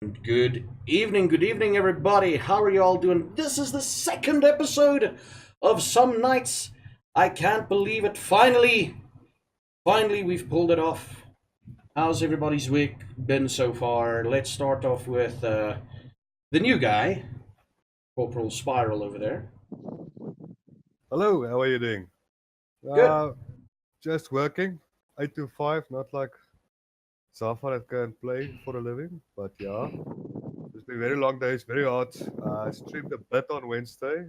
Good evening, everybody. How are you all doing? This is the second episode of Some Nights. I can't believe it. Finally, we've pulled it off. How's everybody's week been so far? Let's start off with the new guy, Corporal Spiral over there. Hello, how are you doing? Good. Uh, just working, 8 to 5, not like Zafa that can play for a living, but yeah. It's been very long days, very hard. I streamed a bit on Wednesday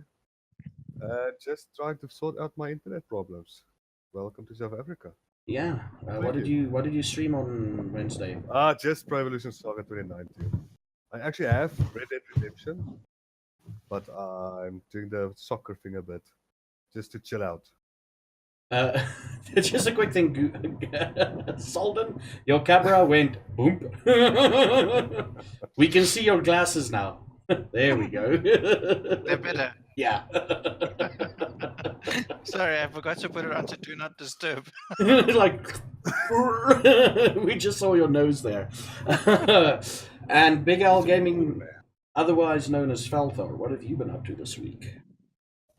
and just trying to sort out my internet problems. Welcome to South Africa. Yeah. What Thank did you. you stream on Wednesday? Just Pro Evolution Saga 2019. I actually have Red Dead Redemption, but I'm doing the soccer thing a bit, just to chill out. Uh, just a quick thing, Solden, your camera went boom. We can see your glasses now. There we go. They're better. Yeah. Sorry, I forgot to put it onto Do Not Disturb. Like, we just saw your nose there. And Big Al Gaming, otherwise known as Falthor, what have you been up to this week?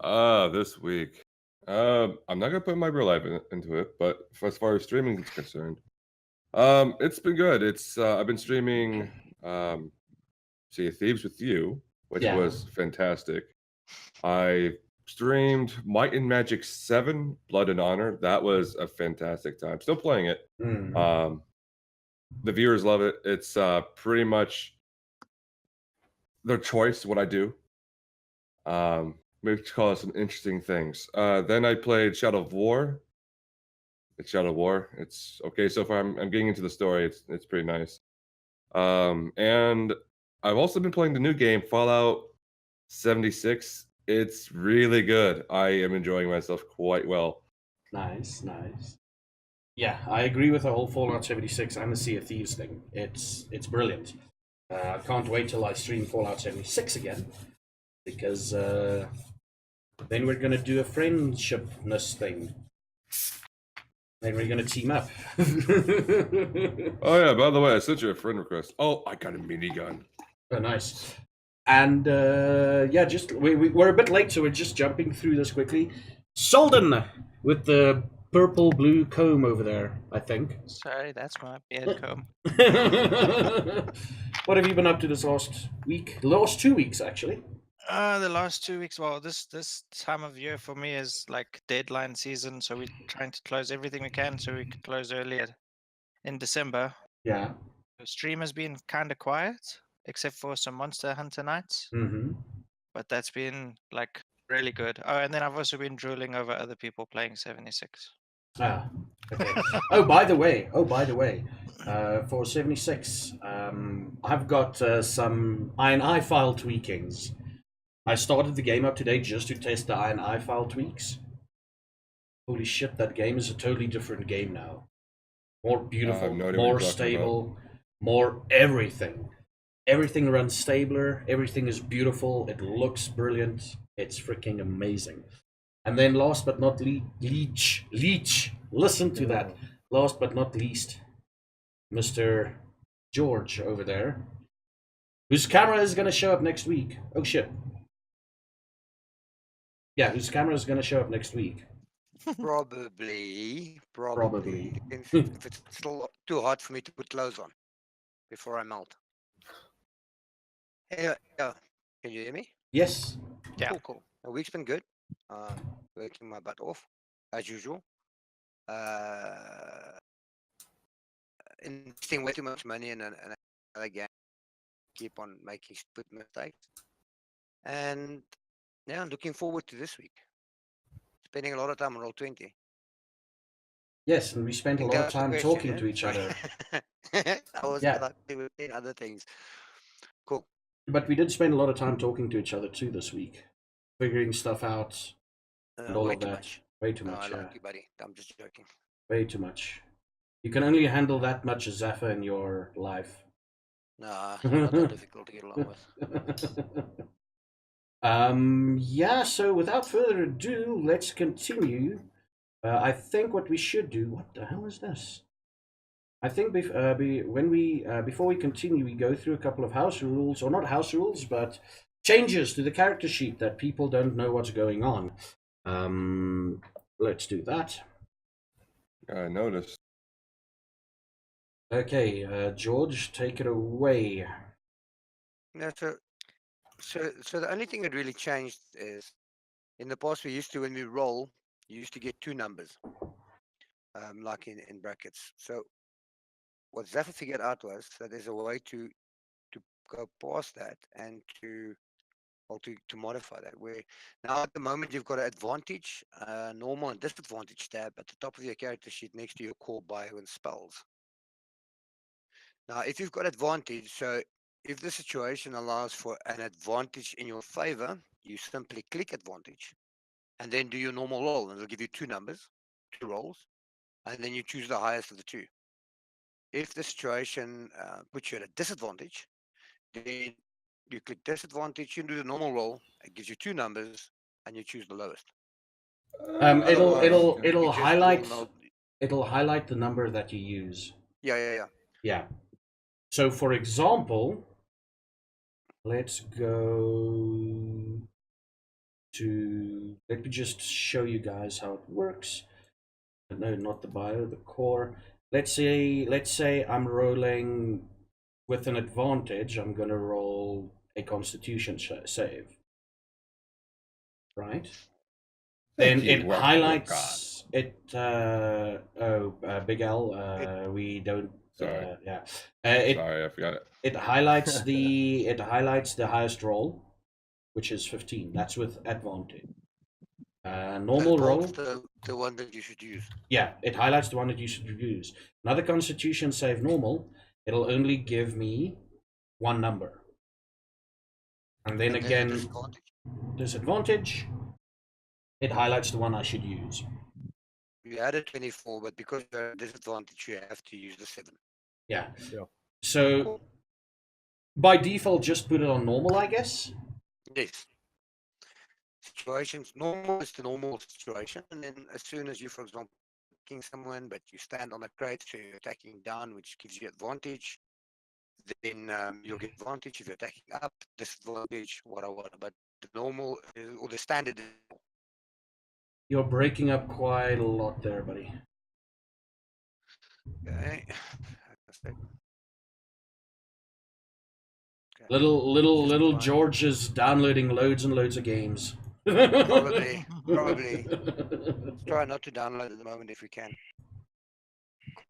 This week. I'm not gonna put my real life into it, but as far as streaming is concerned, it's been good. I've been streaming Sea of Thieves with you, which Yeah. was fantastic. I streamed Might and Magic 7, Blood and Honor. That was a fantastic time. Still playing it. Mm. The viewers love it. It's pretty much their choice what I do. Which caused some interesting things. Then I played Shadow of War. It's Shadow of War. It's okay so far. I'm getting into the story. It's pretty nice. And I've also been playing the new game, Fallout 76. It's really good. I am enjoying myself quite well. Nice. Yeah, I agree with the whole Fallout 76 and the Sea of Thieves thing. It's brilliant. I can't wait till I stream Fallout 76 again, because then we're gonna do a friendshipness thing. Then we're gonna team up. Oh yeah, by the way, I sent you a friend request. Oh, I got a minigun. Oh, nice. And yeah, just we're a bit late, so we're just jumping through this quickly. Solden with the purple blue comb over there, I think. Sorry, that's my beard comb. What have you been up to this last week? Last 2 weeks, actually. The last 2 weeks. Well, this time of year for me is like deadline season, so we're trying to close everything we can so we can close earlier in December. Yeah. The stream has been kind of quiet, except for some Monster Hunter nights, Mm-hmm. but that's been like really good. Oh, and then I've also been drooling over other people playing 76. Ah, okay. Oh, by the way, for 76, I've got some INI file tweakings. I started the game up today just to test the INI file tweaks. Holy shit, that game is a totally different game now. More beautiful, no idea what more you're talking stable, more everything. Everything runs stabler, everything is beautiful, it looks brilliant, it's freaking amazing. And then last but not least, Leech, listen to that. Last but not least, Mr. George over there, whose camera is going to show up next week. Oh shit. Yeah, whose camera is going to show up next week. Probably. Probably. If it's still too hot for me to put clothes on before I melt. Yeah. Can you hear me? Yes. Yeah. Cool. The week's been good. Working my butt off as usual. Investing way too much money in another game. Keep on making stupid mistakes. And yeah, I'm looking forward to this week. Spending a lot of time on Roll20. Yes, and we spent a lot of time talking to each other. I was Yeah. doing other things. Cool. But we did spend a lot of time talking to each other too this week, figuring stuff out and all Way of too that. much. Way too No, much, I yeah. love you, buddy. I'm just joking. Way too much. You can only handle that much Zaffa in your life. Nah, not that difficult to get along with. Yeah, so without further ado, let's continue. I think what we should do. What the hell is this? I think before we continue, we go through a couple of house rules, or not house rules, but changes to the character sheet that people don't know what's going on. Let's do that. I noticed. Okay, George, take it away. No, so the only thing that really changed is in the past we used to, when we roll, you used to get two numbers, like in brackets. So what Zaffa figured out was that there's a way to go past that and to modify that. Where now at the moment you've got an advantage, normal and disadvantage tab at the top of your character sheet next to your core bio and spells. Now, if you've got advantage, so if the situation allows for an advantage in your favor, you simply click advantage and then do your normal roll, and it'll give you two numbers, two rolls, and then you choose the highest of the two. If the situation puts you at a disadvantage, then you click disadvantage, you do the normal roll, it gives you two numbers, and you choose the lowest. It'll Otherwise, it'll you it'll just highlight will not. it'll highlight the number that you use. Yeah. Yeah. So, for example, let's go to. Let me just show you guys how it works. No, not the bio, the core. Let's say I'm rolling with an advantage. I'm gonna roll a Constitution save, right? Thank Then you, it Lord highlights it. Big L. We don't. Sorry. Yeah. God. Sorry, I forgot it. It highlights the highest roll, which is 15. That's with advantage. Normal roll. The one that you should use. Yeah, it highlights the one that you should use. Another Constitution save normal. It'll only give me one number. And then And then again, disadvantage. disadvantage. It highlights the one I should use. You added 24, but because you're at a disadvantage, you have to use the 7. Yeah. Yeah. So Cool. by default, just put it on normal, I guess. Yes. Situations, normal is the normal situation. And then as soon as you, for example, attacking someone, but you stand on a crate, so you're attacking down, which gives you advantage, then you'll get advantage. If you're attacking up, disadvantage, whatever. But the normal or the standard. You're breaking up quite a lot there, buddy. Okay. Little fine. George is downloading loads and loads of games. Probably. Try not to download at the moment if we can.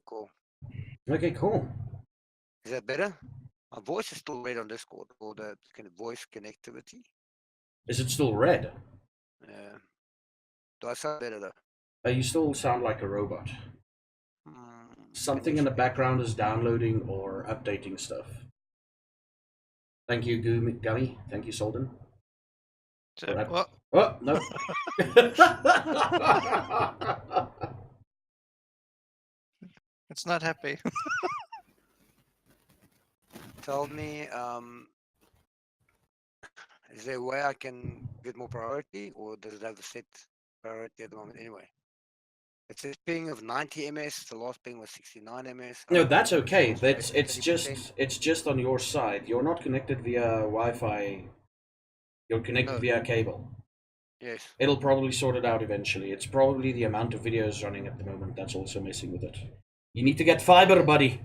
Cool. Okay, cool. Is that better? My voice is still red on Discord, or the kind of voice connectivity. Is it still red? Do I sound better though? You still sound like a robot. Something in connection the maybe. background is downloading or updating stuff. Thank you, Gummy. Thank you, Solden. So, Right. well, Oh, no. it's not happy. Tell me, is there a way I can get more priority, or does it have a set priority at the moment anyway? It says ping of 90 ms. The last ping was 69 ms. No, that's okay. Space It's 30%. it's just on your side. You're not connected via Wi-Fi. You're connected No. via cable. Yes. It'll probably sort it out eventually. It's probably the amount of videos running at the moment that's also messing with it. You need to get fiber, buddy.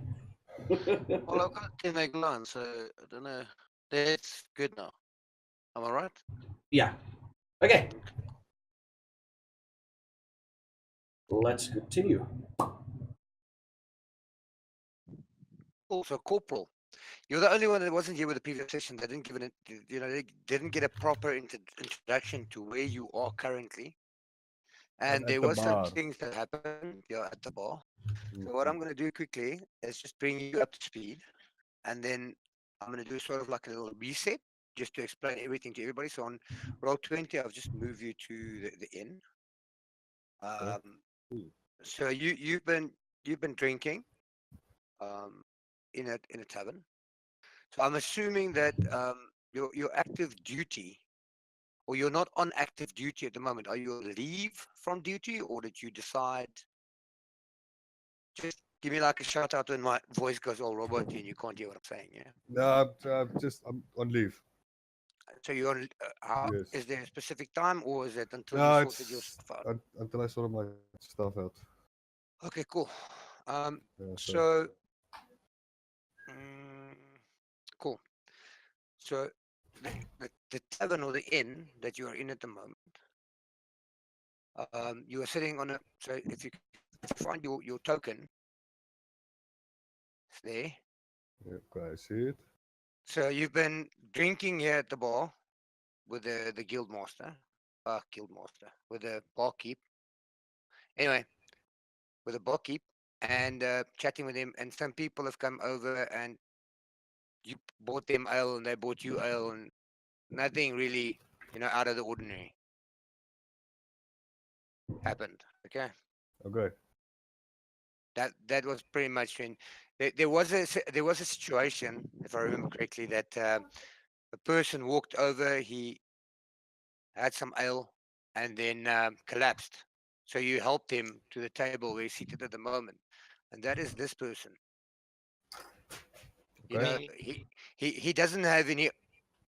Well, I've got 10 meg line, so I don't know. That's good now. Am I right? Yeah. Okay. Let's continue. Also, Corporal, you're the only one that wasn't here with the previous session. They didn't give it, they didn't get a proper introduction to where you are currently. And at there the was some bar. things that happened at the bar. So what I'm going to do quickly is just bring you up to speed, and then I'm going to do sort of like a little reset just to explain everything to everybody. So on roll 20, I've just moved you to the inn. So you've been drinking in a tavern. So I'm assuming that your active duty, or you're not on active duty at the moment. Are you on leave from duty, or did you decide? give me like a shout out when my voice goes all roboty and you can't hear what I'm saying. Yeah. No, I'm on leave. So you're on. How Yes. is there a specific time, or is it until you No, sorted your it's stuff out? until I sort my stuff out. Okay, cool. Yeah, So, mm, cool. So the tavern or the inn that you are in at the moment, you are sitting on a. So if you find your token, it's there. yeah, okay, I see it. So you've been drinking here at the bar with the guild master, with the barkeep. Anyway, with the barkeep and chatting with him, and some people have come over and you bought them ale and they bought you ale, and nothing really, out of the ordinary happened. Okay. Okay. That was pretty much when there was a situation, if I remember correctly, that a person walked over, he had some ale, and then collapsed. So you helped him to the table where he's seated at the moment, and that is this person. Okay. He doesn't have any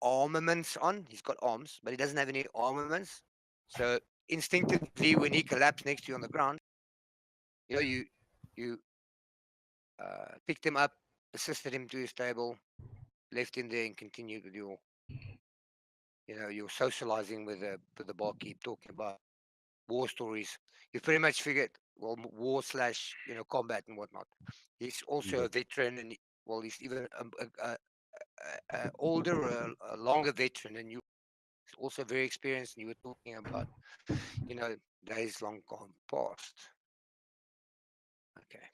armaments on. He's got arms, but he doesn't have any armaments. So instinctively, when he collapsed next to you on the ground, you picked him up, assisted him to his table, left him there, and continued with your socializing with the barkeep, talking about war stories. You pretty much figured, well, war slash combat and whatnot. He's also a veteran, and well, he's even older, a longer veteran, and you also very experienced. And you were talking about days long gone past. Okay,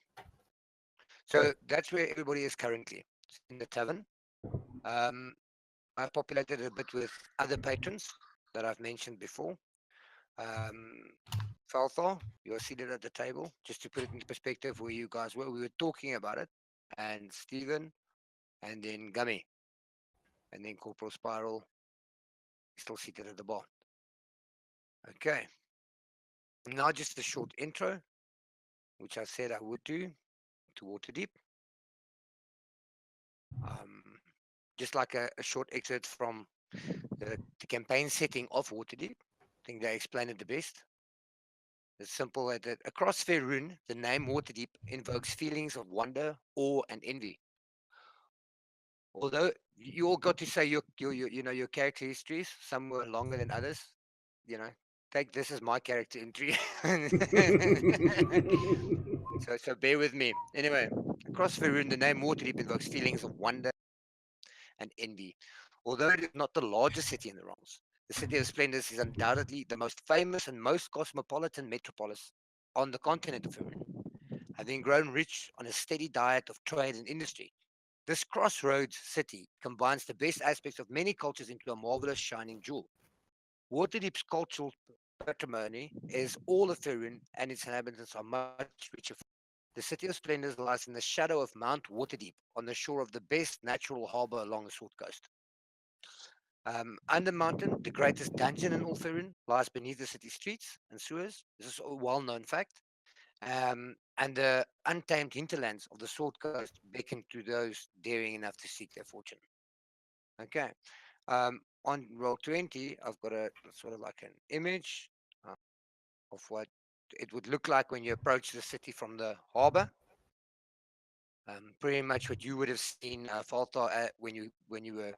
so that's where everybody is currently, in the tavern. Um, I've populated a bit with other patrons that I've mentioned before. Um, Falthor, you're seated at the table. Just to put it into perspective where you guys were, we were talking about it. And Stephen, and then Gummy, and then Corporal Spiral, still seated at the bar. Okay. Now just a short intro, which I said I would do to Waterdeep. Um, just like a short excerpt from the campaign setting of Waterdeep. I think they explain it the best. It's simple that across Faerun, the name Waterdeep invokes feelings of wonder, awe, and envy. Although you all got to say your character histories, some were longer than others. Take this as my character entry. so bear with me. Anyway, across Faerun, the name Waterdeep invokes feelings of wonder and envy. Although it is not the largest city in the realms, the city of Splendors is undoubtedly the most famous and most cosmopolitan metropolis on the continent of Faerun, having grown rich on a steady diet of trade and industry. This crossroads city combines the best aspects of many cultures into a marvelous shining jewel. Waterdeep's cultural patrimony is all of Faerun, and its inhabitants are much richer. The city of Splendors lies in the shadow of Mount Waterdeep, on the shore of the best natural harbor along the Sword Coast. Under Mountain, the greatest dungeon in all Faerun, lies beneath the city streets and sewers. This is a well-known fact. And the untamed hinterlands of the Sword Coast beckon to those daring enough to seek their fortune. Okay. On roll 20, I've got a sort of like an image of what it would look like when you approach the city from the harbor. Pretty much what you would have seen, Falta, when you were,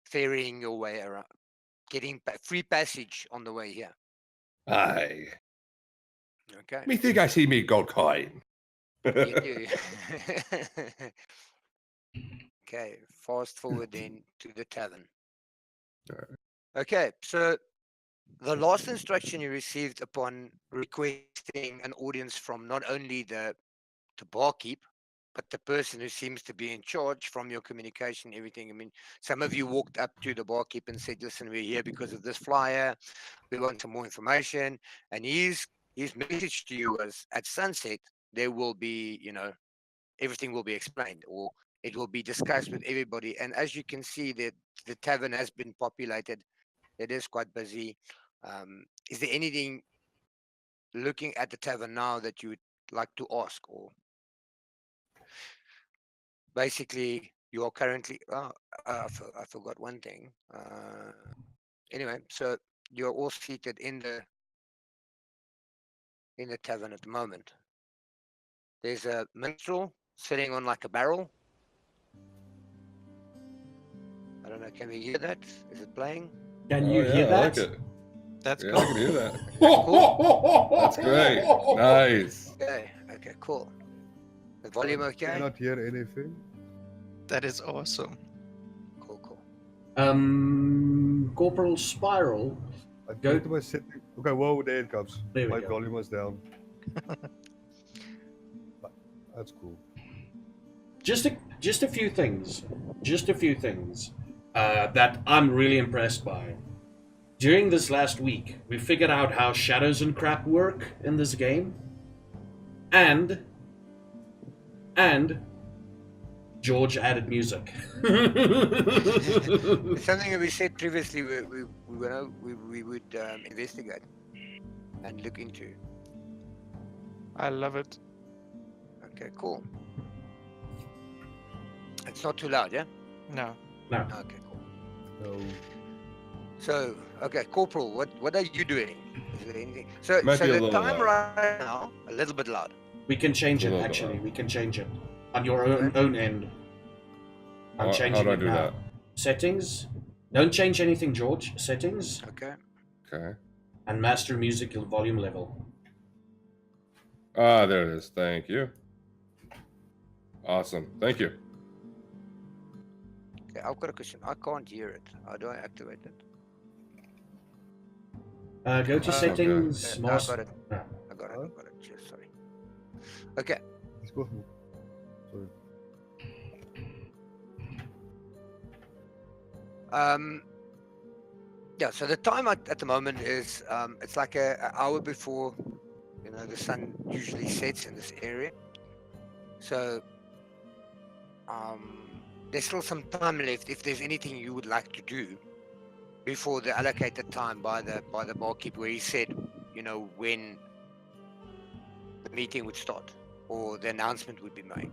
ferrying your way around, getting free passage on the way here. Aye. Okay. Me think I see me gold coin. You do. Okay, fast forward then to the tavern. Okay, so the last instruction you received upon requesting an audience from not only the barkeep, but the person who seems to be in charge, from your communication, everything. I mean, some of you walked up to the barkeep and said, "Listen, we're here because of this flyer. We want some more information." And his message to you was, at sunset, there will be, everything will be explained, or it will be discussed with everybody. And as you can see, that the tavern has been populated. It is quite busy. Is there anything, looking at the tavern now, that you would like to ask, or basically you are currently. I forgot one thing. Anyway, so you're all seated in the tavern at the moment. There's a minstrel sitting on like a barrel. I don't know. Can we hear that? Is it playing? Can Oh, you yeah, hear I that? like it. That's Yeah, cool. I can hear that. That's That's great. Nice. Okay. Okay. Cool. The volume I okay? cannot hear anything. That is awesome. Cool. Cool. Corporal Spiral. I Go- go to my setting. Okay, whoa, there it comes. There we My go. volume was down. That's cool. Just a few things. Just a few things that I'm really impressed by. During this last week, we figured out how shadows and crap work in this game. And George added music. It's something that we said previously. We would investigate and look into. I love it. Okay. Cool. It's not too loud, yeah? No. No. Okay. Cool. No. So, okay, Corporal, what are you doing? Is there anything? So, Might so be a the little time loud. right now, a little bit loud. We can change It's a it, little bit actually. loud. We can change it. On your own end. I'm How changing do I it do now. that? Settings. Don't change anything, George. Settings. Okay. Okay. And master music volume level. Ah, there it is. Thank you. Awesome. Thank you. Okay, I've got a question. I can't hear it. How do I activate it? Go to Okay. settings. I got it. Ah. I got it. Cheers, sorry. Okay. Let's go. Sorry. Yeah. So the time at the moment is it's like an hour before the sun usually sets in this area. So there's still some time left if there's anything you would like to do before the allocated time by the barkeep, where he said, when the meeting would start or the announcement would be made.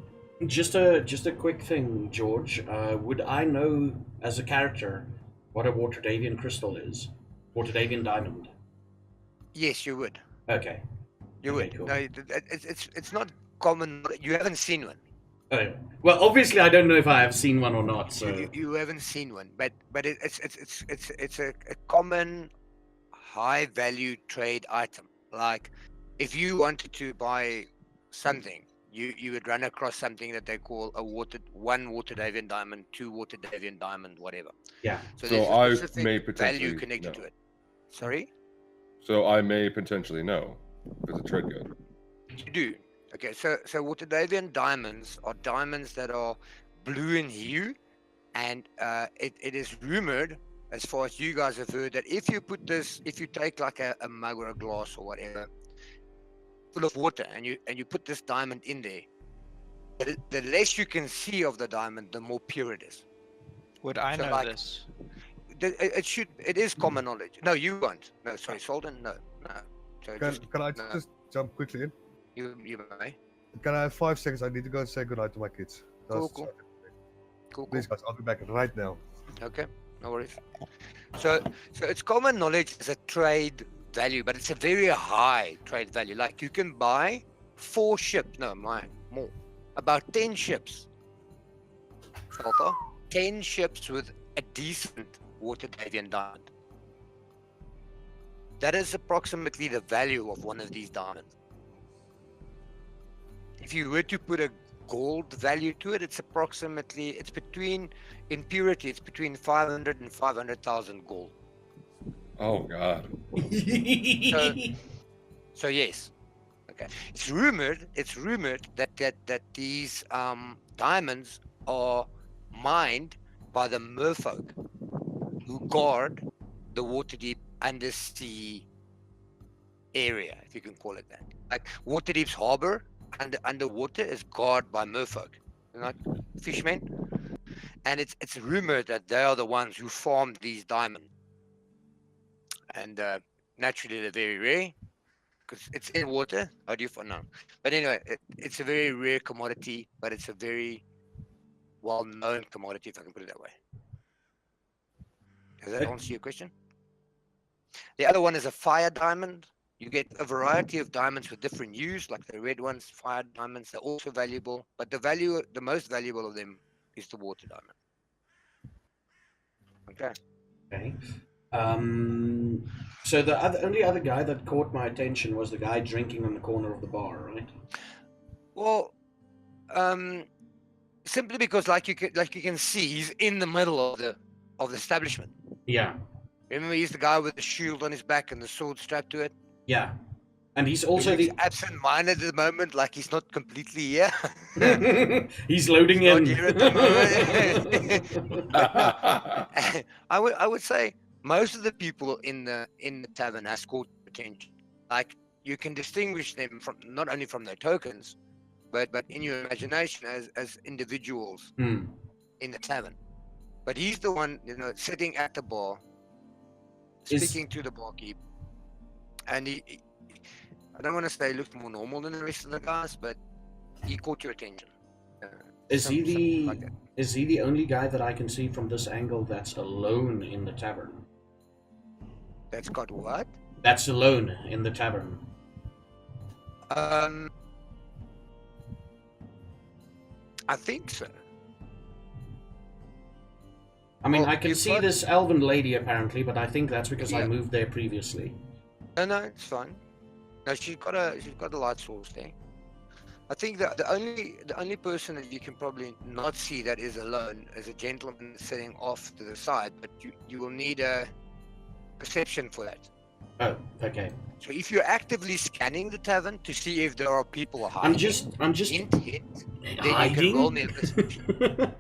Just a quick thing, George. Would I know as a character what a Waterdavian crystal is? Waterdavian diamond. Yes, you would. Okay. You Okay, would. cool. No, it's not common. You haven't seen one. Oh, well, obviously, I don't know if I have seen one or not. So You haven't seen one, but it's a common high value trade item. Like if you wanted to buy something, you would run across something that they call one Waterdavian diamond, 2 Waterdavian diamond, whatever. yeah. So So there's I a specific may value potentially connected know. to it. Sorry? So I may potentially know if it's a trade good. You do. Okay, so Waterdavian diamonds are diamonds that are blue in hue, and it is rumored, as far as you guys have heard, that if you take like a mug or a glass or whatever full of water, and you put this diamond in there, the less you can see of the diamond, the more pure it is. Would I So, know like, this? It is common knowledge. No, you won't. No, sorry, Solden, no. So Can I no. just jump quickly in? You may. Can I have 5 seconds? I need to go and say goodnight to my kids. Cool, That's- cool. Cool. Please, guys, I'll be back right now. Okay, no worries. So it's common knowledge as a trade value, but it's a very high trade value. Like you can buy 4 ships. No, more. About 10 ships. Salta, 10 ships with a decent Waterdavian diamond. That is approximately the value of one of these diamonds. If you were to put a gold value to it, it's between, in purity, it's between 500 and 500,000 gold. Oh God. So yes, okay. It's rumored that these diamonds are mined by the merfolk who guard the Waterdeep undersea area, if you can call it that. Like Waterdeep's harbor underwater is guarded by merfolk, like fishmen, and it's rumored that they are the ones who farmed these diamonds, and naturally they're very rare because it's in water. How do you find out? But anyway, it's a very rare commodity, but it's a very well-known commodity, if I can put it that way. Does that It- answer your question? The other one is a fire diamond. You get a variety of diamonds with different hues, like the red ones, fire diamonds. They're also valuable, but the most valuable of them is the water diamond. Okay. Okay. So the only other guy that caught my attention was the guy drinking on the corner of the bar, right? Well, simply because, like you can see, he's in the middle of the establishment. Yeah, Remember, he's the guy with the shield on his back and the sword strapped to it. yeah. And he's He also looks the absent-minded at the moment, like he's not completely here. he's loading He's in. not here at the moment. I would say most of the people in the tavern has caught attention. Like, you can distinguish them from not only from their tokens, but in your imagination as individuals Hmm. in the tavern. But he's the one, sitting at the bar, Is- speaking to the barkeep, and he I don't want to say he looks more normal than the rest of the guys, but he caught your attention. Is he Something the like that. is he the only guy that I can see from this angle that's alone in the tavern? That's got what? That's alone in the tavern. I think so. I mean, Well, I can you've see got- this elven lady apparently, but I think that's because I Yeah. moved there previously. No, it's fine. No, she's got a light source there. I think that the only person that you can probably not see that is alone is a gentleman sitting off to the side, but you will need a perception for that. Oh, okay. So if you're actively scanning the tavern to see if there are people hiding, I'm just hint, hint, then you hiding. can roll me a perception.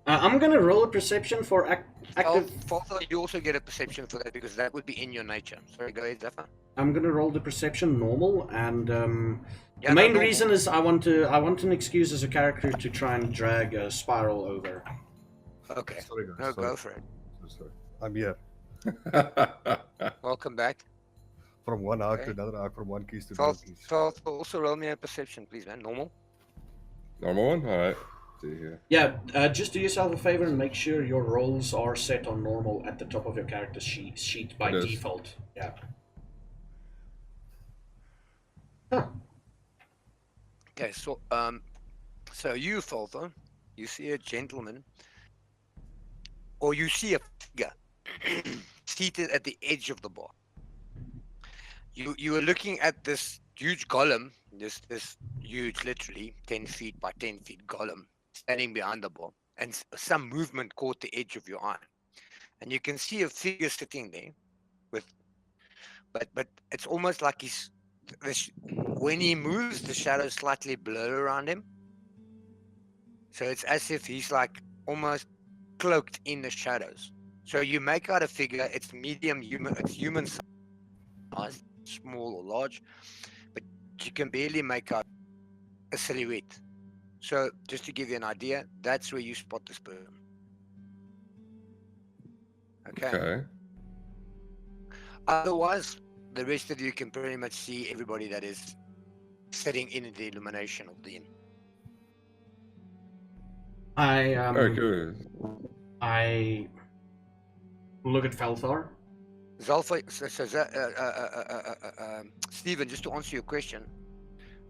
I'm gonna roll a perception for active. Falther, you also get a perception for that because that would be in your nature. Sorry, go ahead, Zephyr. I'm gonna roll the perception normal, and Yeah, the main normal. reason is I want an excuse as a character to try and drag a spiral over. Okay. Sorry, guys. No, sorry. go for it. Sorry. I'm here. Welcome back. From one arc to Okay. another arc, from one keys to another keys. Falther, also roll me a perception, please, man. Normal. Normal one? Alright. See here. Yeah, just do yourself a favor and make sure your rolls are set on normal at the top of your character sheet by It is. default. Yeah. Huh. Okay, so so you, Falther, you see a gentleman, or you see a figure seated at the edge of the bar. You are looking at this huge golem, this huge, literally 10 feet by 10 feet golem standing behind the bar, and some movement caught the edge of your eye, and you can see a figure sitting there but it's almost like when he moves, the shadows slightly blur around him, so it's as if he's like almost cloaked in the shadows. So you make out a figure. It's medium human. It's human size, small or large, but you can barely make out a silhouette. So just to give you an idea, that's where you spot this person. Okay. Otherwise, the rest of you can pretty much see everybody that is sitting in the illumination of the inn. Very good. I look at Felthar. Zalfa, Stephen, just to answer your question,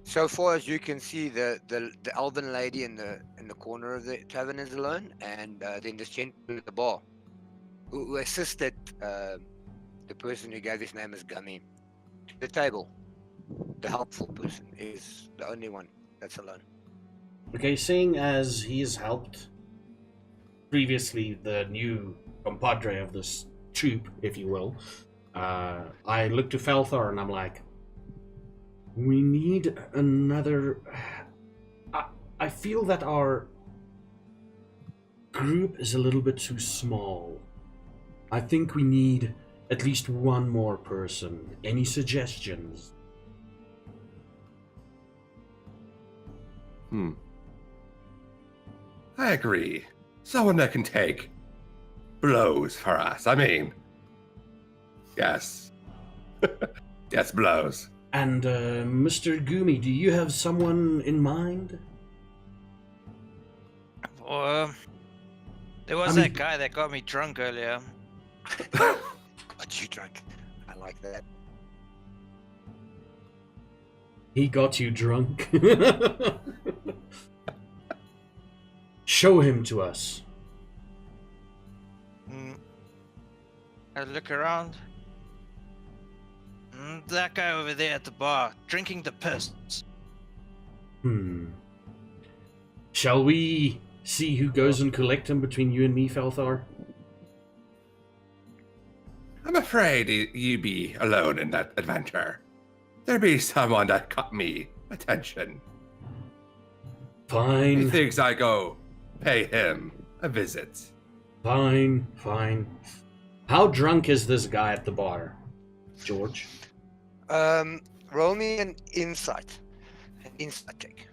so far as you can see, the elven lady in the corner of the tavern is alone, and then this gentleman at the bar who assisted the person who gave his name as Gumie to the table. The helpful person is the only one that's alone. Okay, seeing as he has helped previously the new compadre of this troop, if you will, I look to Felthar and I'm like, we need another. I feel that our group is a little bit too small. I think we need at least one more person. Any suggestions? I agree. Someone that can take blows for us. I mean, yes. Yes, blows. And Mr. Gumie, do you have someone in mind? Or there was I mean- that guy that got me drunk earlier. Got you drunk. I like that. He got you drunk. Show him to us. I look around. That guy over there at the bar, drinking the piss. Shall we see who goes and collect him between you and me, Felthar? I'm afraid you be alone in that adventure. There be someone that caught me attention. Fine. He thinks I go pay him a visit. Fine. How drunk is this guy at the bar, George? Roll me an insight check.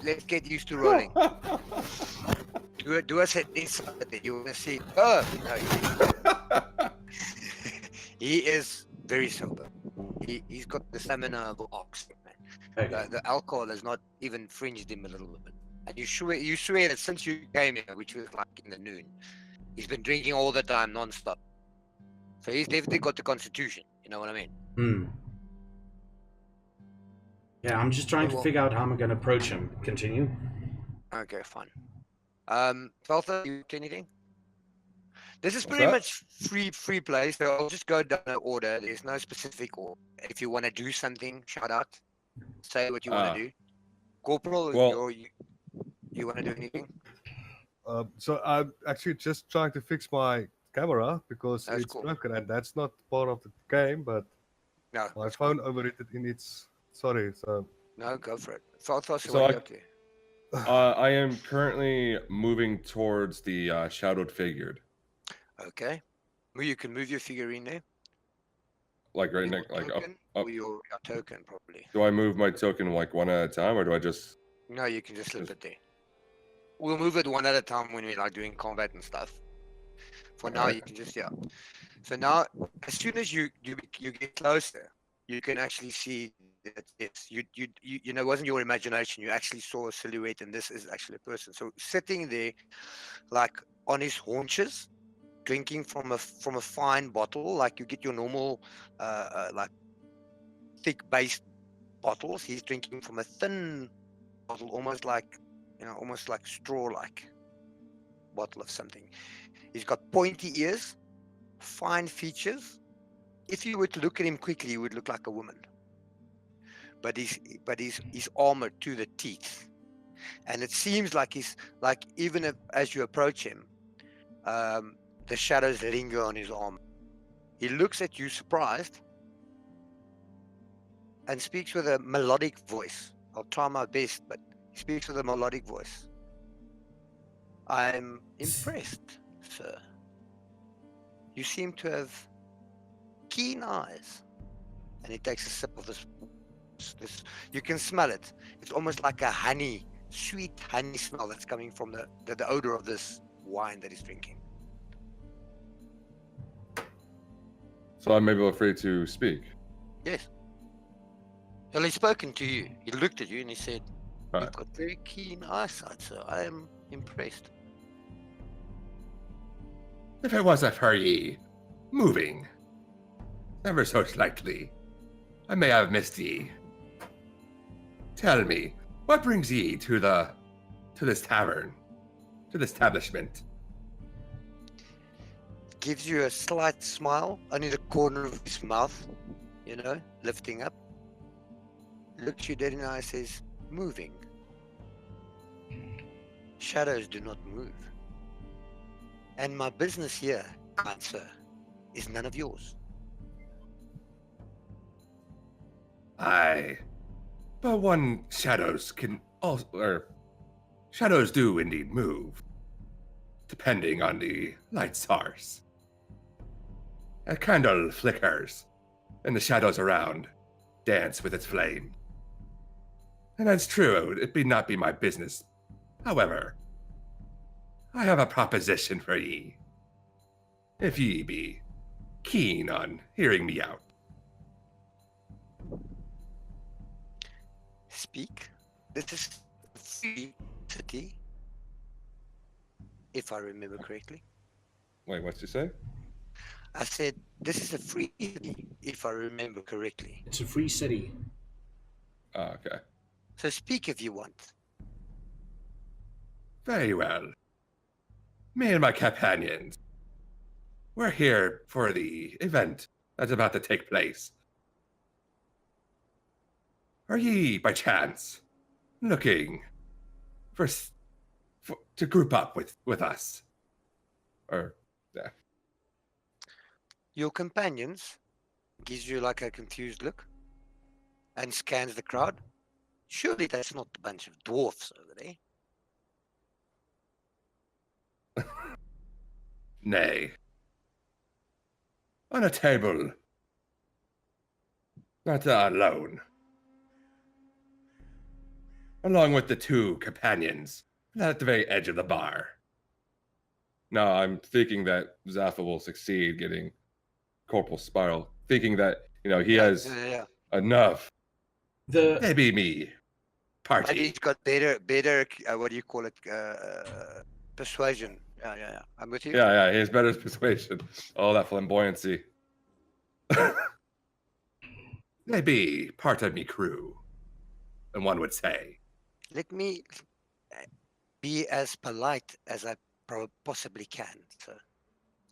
let's get used to rolling. Do us an insight that you want to see. Oh no, he is very sober. He's got the stamina of an ox. Man. Okay. The alcohol has not even fringed him a little bit. And you swear that since you came here, which was like in the noon, he's been drinking all the time, non-stop. So he's definitely got the constitution. You know what I mean? Yeah, I'm just trying to figure out how I'm going to approach him. Continue. Okay, fine. Faltha, you got anything? This is What's pretty that? much free play, so I'll just go down the order. There's no specific order. If you want to do something, shout out. Say what you want to do. Corporal, well- you want to do anything? So I'm actually just trying to fix my camera because That's it's cool. broken, and that's not part of the game. But No, my that's phone overheated in its. Sorry. So no, go for it. Faltha, So what are you I- up to? I am currently moving towards the shadowed figure. Okay. Well, you can move your figurine there. Like right Your next, like up. token, or your token, probably. Do I move my token like one at a time, or do I just? No, you can just slip Just- it there. We'll move it one at a time when we're like doing combat and stuff. For now, Alright. you can just So now, as soon as you get closer, you can actually see that it's you know, it wasn't your imagination. You actually saw a silhouette, and this is actually a person. So sitting there, like on his haunches, drinking from a fine bottle, like you get your normal, like thick based bottles. He's drinking from a thin bottle, almost like straw-like bottle of something. He's got pointy ears, fine features. If you were to look at him quickly, he would look like a woman. But he's armored to the teeth, and it seems like even as you approach him, the shadows linger on his arm. He looks at you surprised and speaks with a melodic voice. I'll try my best, but he speaks with a melodic voice. I'm impressed, sir. You seem to have keen eyes. And he takes a sip of this. You can smell it. It's almost like a sweet honey smell that's coming from the odor of this wine that he's drinking. So I'm maybe free to speak. Yes. Well, he's spoken to you. He looked at you and he said, Right. "You've got very keen eyesight, sir. I am impressed." If it wasn't for ye moving ever so slightly, I may have missed ye. Tell me, what brings ye to this tavern, to this establishment? Gives you a slight smile, only the corner of his mouth, lifting up. Looks you dead in the eye, says, "Moving. Shadows do not move. And my business here, kind sir, is none of yours." Aye, but one shadows can also, or shadows do indeed move, depending on the light source. A candle flickers, and the shadows around dance with its flame. And that's true, it be not be my business. However, I have a proposition for ye. If ye be keen on hearing me out. speak. This is a free city, if I remember correctly. Wait, what'd you say? I said this is a free city, if I remember correctly. It's a free city. Oh, okay. So speak if you want. Very well. Me and my companions. We're here for the event that's about to take place. Are ye, by chance, looking to group up with us? Or, yeah. Your companions gives you like a confused look and scans the crowd. Surely that's not a bunch of dwarfs over there. Nay. On a table. Not alone. Along with the two companions. At the very edge of the bar. No, I'm thinking that Zaffa will succeed getting Corporal Spiral. Thinking that, he has Yeah. enough. The Maybe me. But Party. he's got better, what do you call it? Persuasion. Yeah. I'm with you. Yeah, he has better persuasion. Oh, that flamboyancy. Maybe part of me crew. And one would say. Let me be as polite as I possibly can, sir.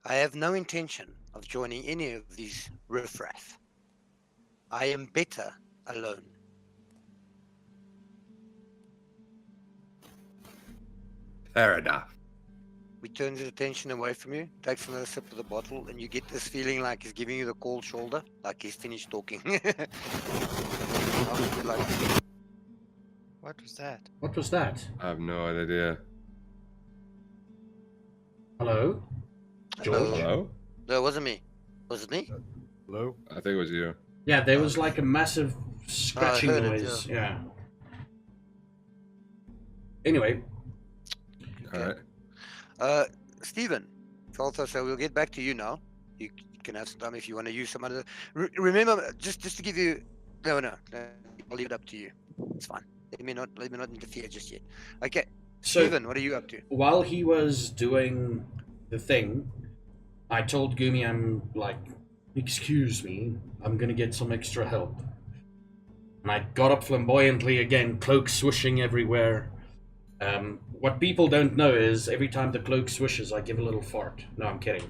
I have no intention of joining any of these riffraff. I am better alone. Fair enough. We turn his attention away from you, takes another sip of the bottle, and you get this feeling like he's giving you the cold shoulder, like he's finished talking. What was that? what was that? I have no idea. Hello, George? Hello? No, it wasn't me. Was it me? Hello? I think it was you. Yeah, there was like a massive scratching heard it, noise. Yeah. Anyway, All right. Stephen, so we'll get back to you now. You can have some time if you want to use some other. Remember, just to give you. No, I'll leave it up to you. It's fine. Let me not interfere just yet. Okay, so Stephen, what are you up to? while he was doing the thing, I told Gumie, I'm like, excuse me, I'm gonna get some extra help. And I got up flamboyantly again, cloak swishing everywhere. What people don't know is every time the cloak swishes, I give a little fart. No, I'm kidding.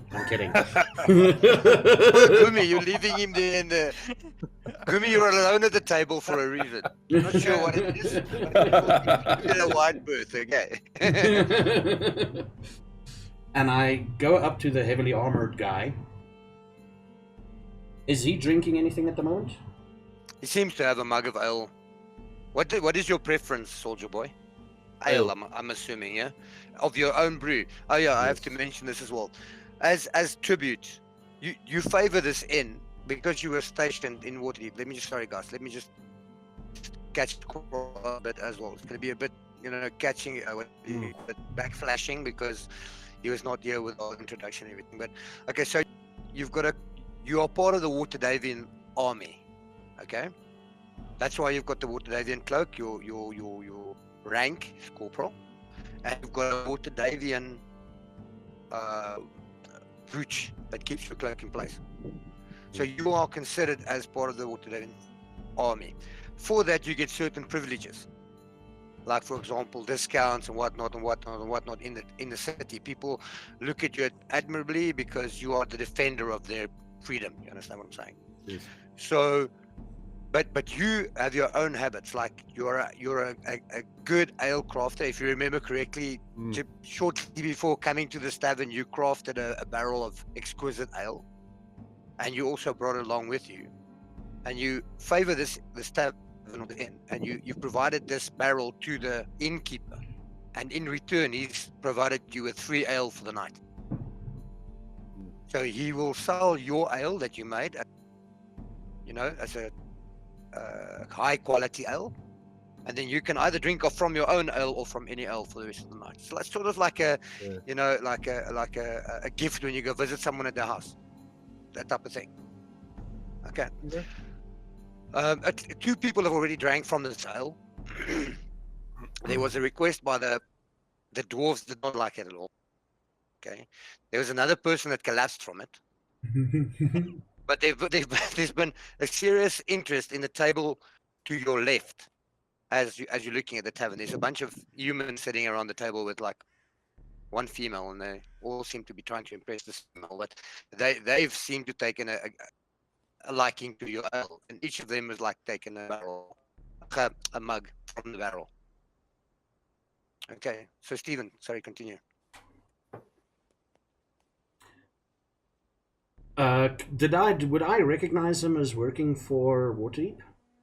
Gumie, you're leaving him there in the. Gumie, you're alone at the table for a reason. I'm not sure what it is. You're a white birth, okay? And I go up to the heavily armored guy. Is he drinking anything at the moment? He seems to have a mug of ale. What is your preference, soldier boy? Ale, I'm assuming, yeah, of your own brew. Oh yeah, I have to mention this as well. As tribute, you favor this inn because you were stationed in Waterdeep. Let me just catch a bit as well. It's going to be a bit, catching, but backflashing because he was not here with our introduction and everything. But okay, so you are part of the Waterdavian army, okay? That's why you've got the Waterdavian cloak. Your rank is corporal, and you've got a Waterdavian brooch that keeps your cloak in place. So you are considered as part of the Waterdavian army. For that, you get certain privileges, like for example, discounts and whatnot in the city. People look at you admirably because you are the defender of their freedom. You understand what I'm saying? Yes. So. But you have your own habits. Like you're a good ale crafter. If you remember correctly, shortly before coming to this tavern, you crafted a barrel of exquisite ale, and you also brought it along with you. And you favor this tavern or the inn, and you've provided this barrel to the innkeeper, and in return, he's provided you with free ale for the night. So he will sell your ale that you made, as a high quality ale, and then you can either drink off from your own ale or from any ale for the rest of the night. So that's sort of like a gift when you go visit someone at their house, that type of thing. Okay. Yeah. Two people have already drank from this ale. There was a request by the dwarves did not like it at all. Okay, there was another person that collapsed from it, but there's been a serious interest in the table to your left as you're looking at the tavern. There's a bunch of humans sitting around the table with like one female, and they all seem to be trying to impress this female, but they've seemed to taken a liking to your ale, and each of them is like taking a barrel, a mug from the barrel. Okay, so Stephen, sorry, continue. Would I recognize him as working for Waterdeep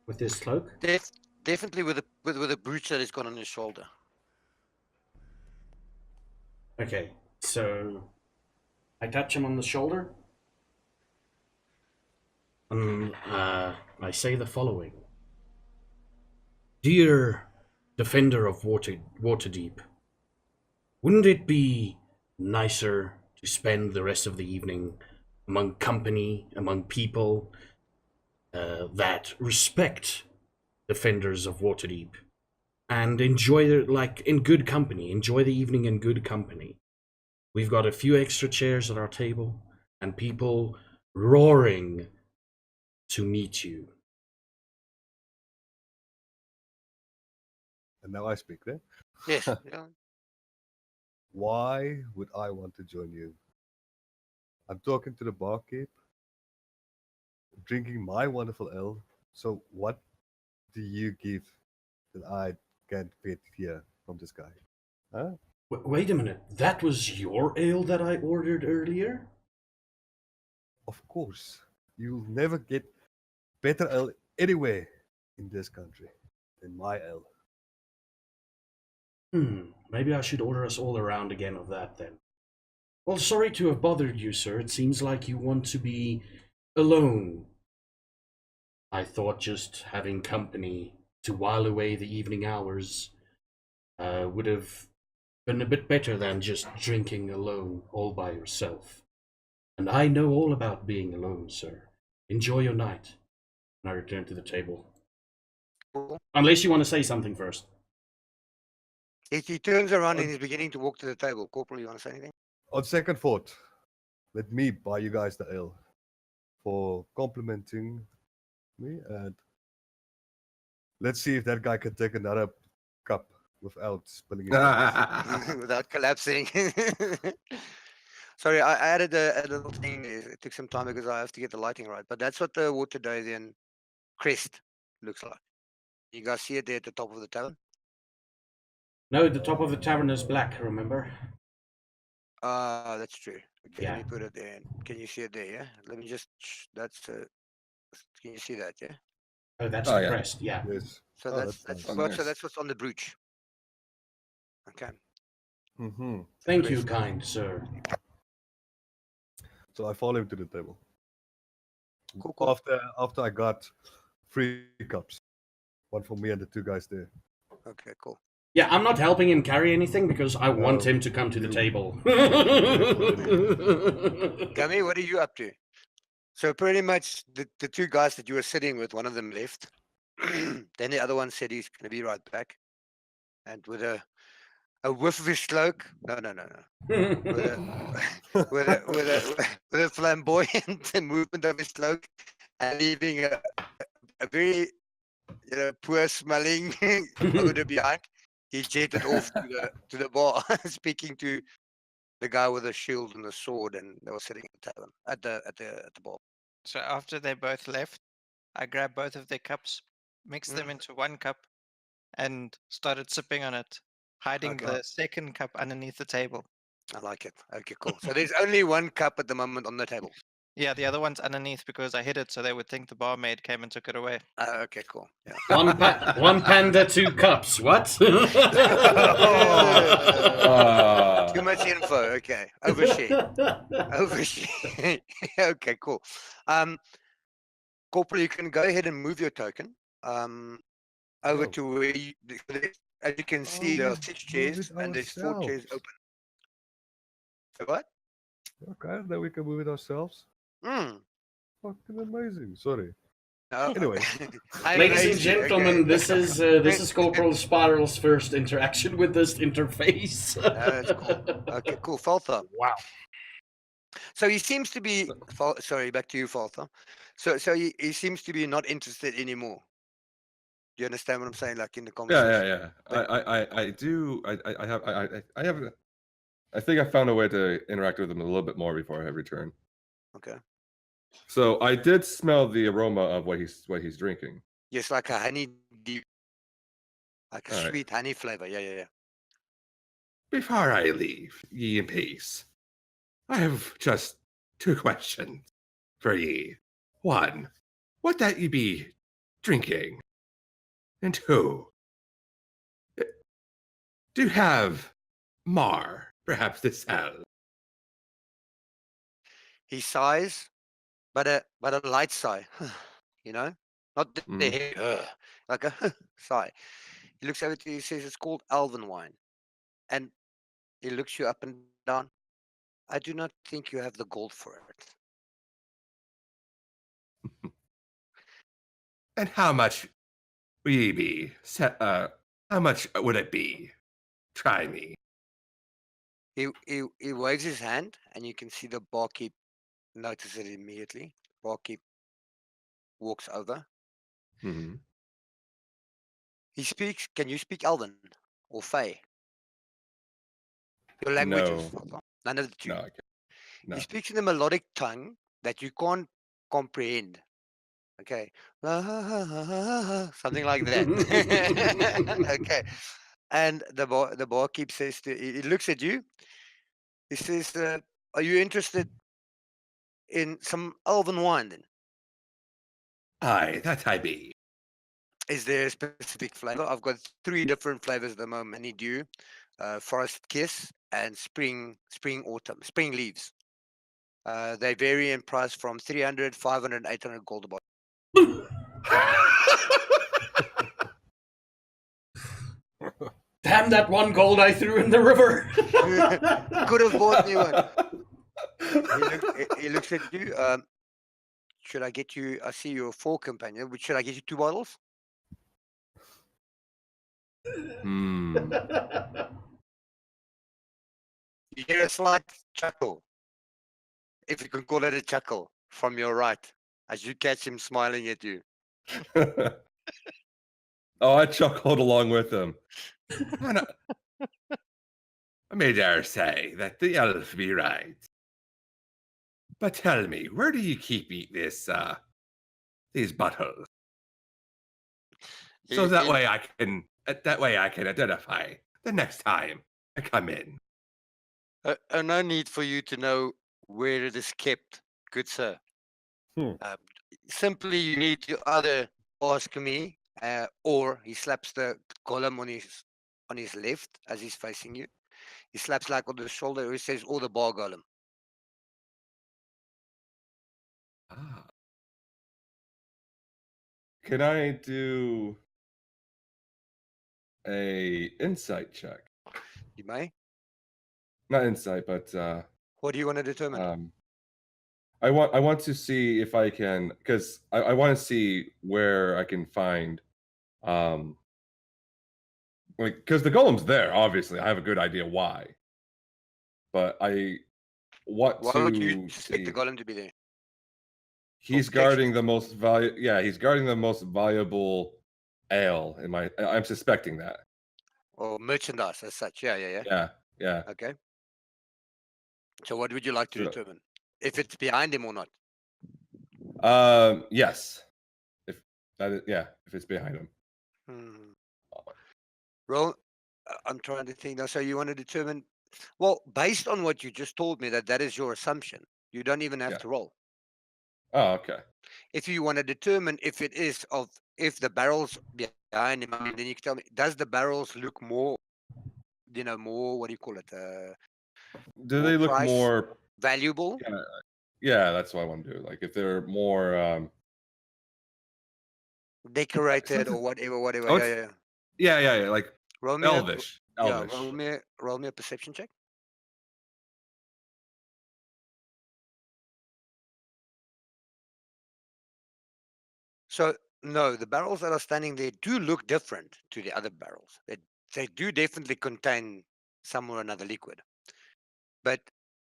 with this cloak? Definitely with a brooch that he's got on his shoulder. Okay, so I touch him on the shoulder, and I say the following: Dear defender of Waterdeep, wouldn't it be nicer to spend the rest of the evening among company, among people that respect defenders of Waterdeep, and enjoy in good company, enjoy the evening in good company? We've got a few extra chairs at our table, and people roaring to meet you. And now I speak there. Yes. Yeah. Why would I want to join you? I'm talking to the barkeep, drinking my wonderful ale. So what do you give that I can't get here from this guy? Huh? Wait a minute, that was your ale that I ordered earlier? Of course, you'll never get better ale anywhere in this country than my ale. Maybe I should order us all around again of that then. Well, sorry to have bothered you, sir. It seems like you want to be alone. I thought just having company to while away the evening hours would have been a bit better than just drinking alone all by yourself. And I know all about being alone, sir. Enjoy your night. And I return to the table. Cool. Unless you want to say something first. He turns around and he's beginning to walk to the table. Corporal, you want to say anything? On second thought, let me buy you guys the ale for complimenting me, and let's see if that guy can take another cup without spilling it. Without collapsing. Sorry, I added a little thing. It took some time because I have to get the lighting right. But that's what the Waterdeep crest looks like. You guys see it there at the top of the tavern? No, the top of the tavern is black, remember? That's true. Okay, Yeah. let me put it there. Can you see it there? Yeah. Let me just. That's. Can you see that? Yeah. Oh, that's Oh, the yeah. crest, yeah. Yes. So Oh, that's that's so nice. that's what's on the brooch. Okay. Mm-hmm. Thank you, crest. kind sir. So I follow him to the table. Cool, cool. After I got 3 cups, one for me and the 2 guys there. Okay, cool. Yeah, I'm not helping him carry anything because I want No, him to come to the you- table. Gummy, what are you up to? So pretty much the 2 guys that you were sitting with, one of them left. Then the other one said he's going to be right back. And with a whiff of his cloak, no. With a flamboyant movement of his cloak and leaving a very poor smelling odor behind, he jetted off to the bar, speaking to the guy with the shield and the sword, and they were sitting at the tavern at the bar. So after they both left, I grabbed both of their cups, mixed them into one cup, and started sipping on it, hiding Okay. the second cup underneath the table. I like it. Okay, cool. So there's only one cup at the moment on the table. Yeah, the other one's underneath because I hid it so they would think the barmaid came and took it away. Okay, cool. Yeah. One panda, 2 cups. What? Too Ah. much info. Okay, overshare. Overshare. Okay, cool. Corporal, you can go ahead and move your token over Oh. to where as you can see, there are 6 chairs move it and there's 4 chairs ourselves. open. So what? Okay, then we can move it ourselves. Mm. Fucking amazing. Sorry. No, Anyway. I'm Ladies and lazy, gentlemen, okay. this is Corporal Spiral's first interaction with this interface. That's cool. Okay, cool. Faltha. Wow. So he seems to be. Sorry, back to you, Faltha. So he seems to be not interested anymore. Do you understand what I'm saying? Like in the conversation. Yeah. But- I do. I have. I think I found a way to interact with him a little bit more before I return. Okay. So I did smell the aroma of what he's drinking. Yes, like a honey deep, like a All right. sweet honey flavor. Yeah. Before I leave ye in peace, I have just 2 questions for ye. 1, what that ye be drinking? And 2, do you have mar, perhaps to sell? He sighs, but a light sigh. You know, not the Mhm. head, like a sigh. He looks over to you. He says it's called Elven wine, and he looks you up and down. I do not think you have the gold for it. And how much will ye be? How much would it be? Try me. He waves his hand, and you can see the barkeep notice it immediately. Barkeep walks over. Mhm. He speaks. Can you speak Elven or Fey? Your languages, No, Father. None of the two. no, I can't. No. He speaks in a melodic tongue that you can't comprehend. Okay. Something like that. Okay. And the barkeep says he looks at you. He says, "Are you interested in some elven wine? Then Aye, that I be. is there a specific flavor? I've got 3 different flavors at the moment: honeydew, forest kiss, and spring leaves. They vary in price from 300, 500, 800 gold a bottle. Damn that 1 gold I threw in the river. Could have bought me one. He looks at you. Should I get you? I see you're a 4 companion. Should I get you 2 bottles? Hmm. You hear a slight chuckle, if you can call it a chuckle, from your right as you catch him smiling at you. Oh, I chuckled along with him. And I may dare say that the elf be right. But tell me, where do you keep these bottles? So He- that he- way I can identify the next time I come in. no need for you to know where it is kept, good sir. Hmm. Simply, you need to either ask me, or he slaps the column on his left as he's facing you. He slaps like on the shoulder. He says, "Or the bar golem." Ah. Can I do a insight check? You may. Not insight, but What do you want to determine? I want to see if I can, because I want to see where I can find like, because the golem's there, obviously. I have a good idea why. But I want Why would you to expect the see golem to be there? he's protection? guarding the most he's guarding the most valuable ale in my I'm suspecting that. Or merchandise as such? Yeah. Yeah. Okay. So, what would you like to So, determine? If it's behind him or not? yes. If that is, yeah, if it's behind him. Hmm. Well, I'm trying to think now. So, you want to determine? Well, based on what you just told me, that is your assumption. You don't even have Yeah. to roll. Oh, okay. If you want to determine if it is if the barrels behind him, I mean, then you can tell me, does the barrels look more, more, what do you call it? Do More they look price more valuable, yeah, that's what I want to do. Like if they're more decorated, or something whatever. oh Yeah. yeah, like Roll me elvish. yeah, Elvish. roll me a perception check. So no, the barrels that are standing there do look different to the other barrels. They do definitely contain some or another liquid. But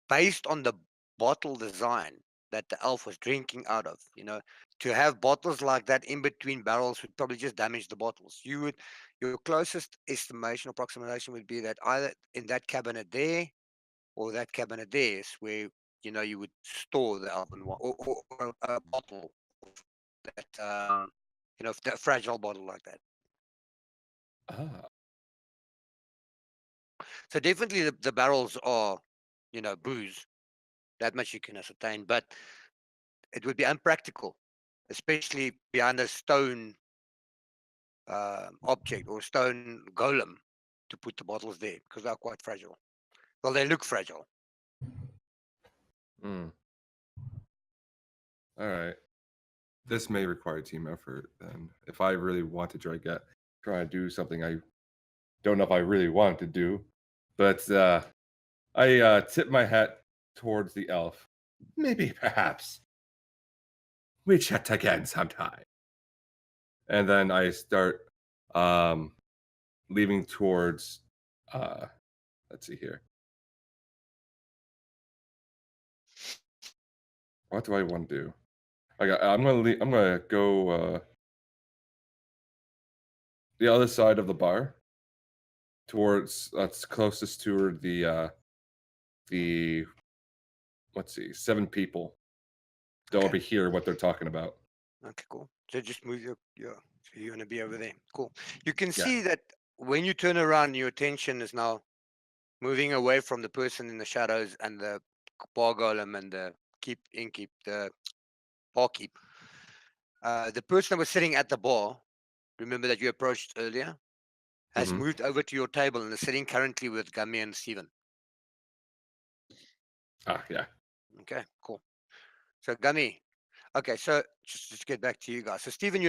based on the bottle design that the elf was drinking out of, to have bottles like that in between barrels would probably just damage the bottles. Your closest estimation or approximation would be that either in that cabinet there or that cabinet there is where you would store the elven wine, or a bottle of that that fragile bottle like that. Ah. So definitely the barrels are booze. That much you can ascertain, but it would be unpractical, especially behind a stone object or stone golem, to put the bottles there because they're quite fragile. Well, they look fragile. Mm. All right. This may require team effort then. If I really want to try to do something I don't know if I really want to do, but I tip my hat towards the elf. Maybe, perhaps, we chat again sometime. And then I start leaving towards. Let's see here. What do I want to do? I'm gonna go the other side of the bar, towards that's closest to the let's see, 7 people that will Okay. be here what they're talking about. Okay, cool. So just move so you're gonna be over there. Cool. You can Yeah. see that when you turn around, your attention is now moving away from the person in the shadows and the bar golem and the the barkeep. The person that was sitting at the bar, remember that you approached earlier, has Mhm. moved over to your table and is sitting currently with Gummy and Steven. Yeah. Okay, cool. So Gummy, okay, so just to get back to you guys. So Stephen,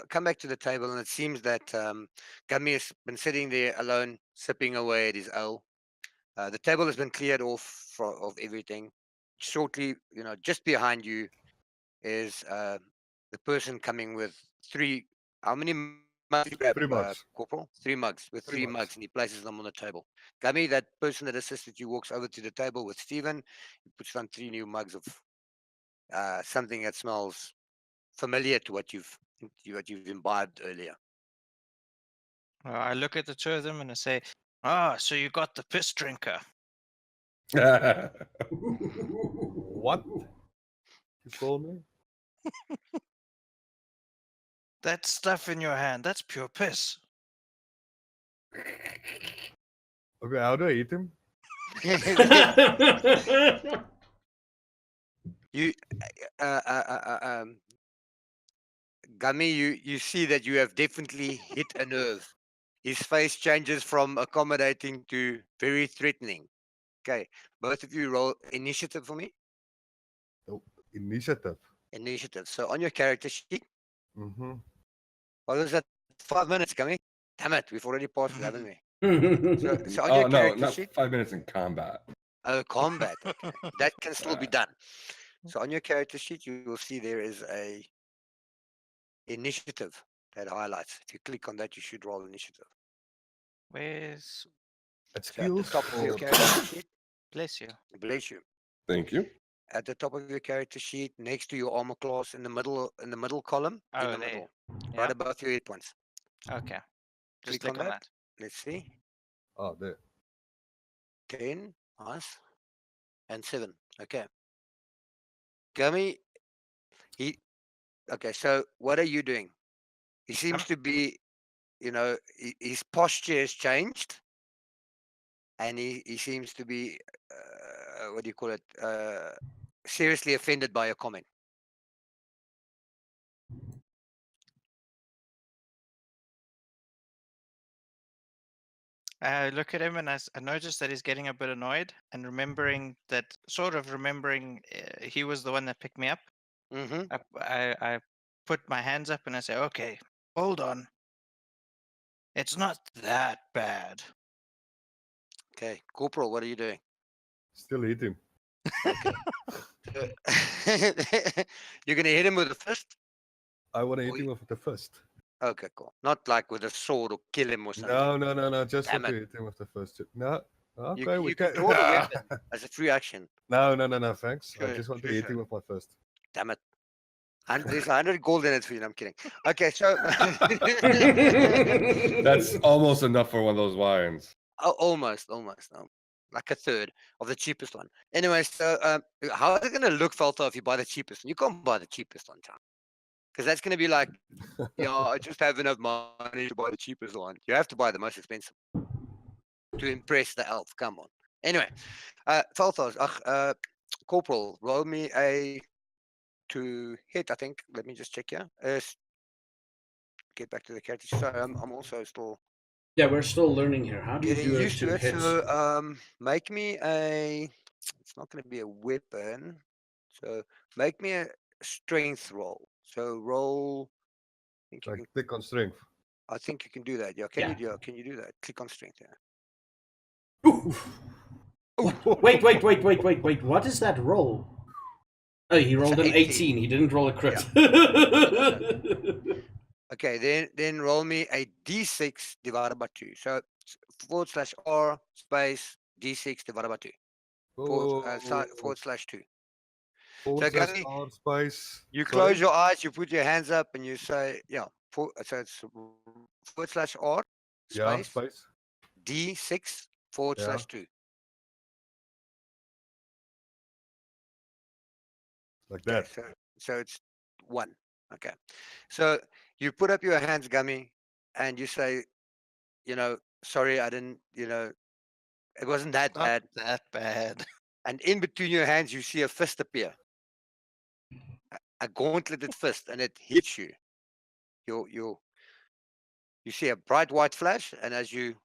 come back to the table, and it seems that Gummy has been sitting there alone, sipping away at his ale. The table has been cleared off of everything. Shortly, just behind you is the person coming with three. How many mugs did you grab, 3 mugs. Corporal? 3 mugs, with 3 three mugs. mugs, and he places them on the table. Gummy, that person that assisted you, walks over to the table with Stephen. He puts down 3 new mugs of something that smells familiar to what you've imbibed earlier. I look at the two of them and I say, "Ah, so you got the piss drinker." What? You call me? That stuff in your hand, that's pure piss. Okay, how do I eat him? You, Gummy, you see that you have definitely hit a nerve. His face changes from accommodating to very threatening. Okay, both of you roll initiative for me. Oh, initiative. Initiative. So on your character sheet, Mm-hmm. what was that? 5 minutes, Gummy. Damn it, we've already passed it, haven't we? So on Oh your no, character not sheet, 5 minutes in combat. oh, combat. Okay, that can still be Uh, done. So on your character sheet, you will see there is a initiative that highlights. If you click on that, you should roll initiative. Where's At So at the skills top of your or character sheet, bless you? bless you. Thank you. At the top of your character sheet, next to your armor class, in the middle column, in Oh, the there. middle, Yeah. right above your hit points. Okay. Just Click click on on that. that. Let's see. there. 10, nice, and 7. Okay. Gummy, okay, so what are you doing? He seems to be, his posture has changed, and he seems to be, what do you call it, seriously offended by your comment. I look at him and I notice that he's getting a bit annoyed and remembering he was the one that picked me up. Mm-hmm. I put my hands up and I say, "Okay, hold on. It's not that bad." Okay, Corporal, what are you doing? Still eat him. Okay. So you're gonna hit him with a fist? I want to Oh, hit him with the fist. Okay, cool. Not like with a sword or kill him or something. No. Just Damn want to it. hit him with the fist. No. You, Okay, we you can. can draw the weapon as a free action. No. Thanks. I Sure, just want to sure, hit sure. him with my fist. Damn it. And there's 100 gold in it for you. No, I'm kidding. Okay, so That's almost enough for one of those wines. almost, like a third of the cheapest one. Anyway, so how is it going to look, Falto, if you buy the cheapest one? You can't buy the cheapest one, John, because that's going to be like, I just have enough money to buy the cheapest one. You have to buy the most expensive to impress the elf. Come on. Anyway, Faltos, Corporal, roll me a to hit, I think. Let me just check here. Get back to the character. Sorry, I'm also still Yeah, we're still learning here. How do you getting do it used to to it. hit? So make me a. It's not going to be a weapon. So make me a strength roll. So roll. Like click on strength. I think you can do that. Yeah. Can Yeah. you? Yeah. Can you do that? Click on strength. Yeah. What? Wait. What is that roll? Oh, he rolled an 18. He didn't roll a crit. Okay. Then roll me a d6 divided by 2. So /r space d6 divided by 2. /2. Forward So, slash Gummy, R space. you Sorry? close your eyes, you put your hands up, and you say, so it's /r Yeah, space space. d6 Yeah. /2. Like Okay, that. so it's 1. Okay. So you put up your hands, Gummy, and you say, sorry, I didn't, it wasn't that Not bad. that bad. And in between your hands, you see a fist appear, a gauntleted fist, and it hits you. You see a bright white flash, and as your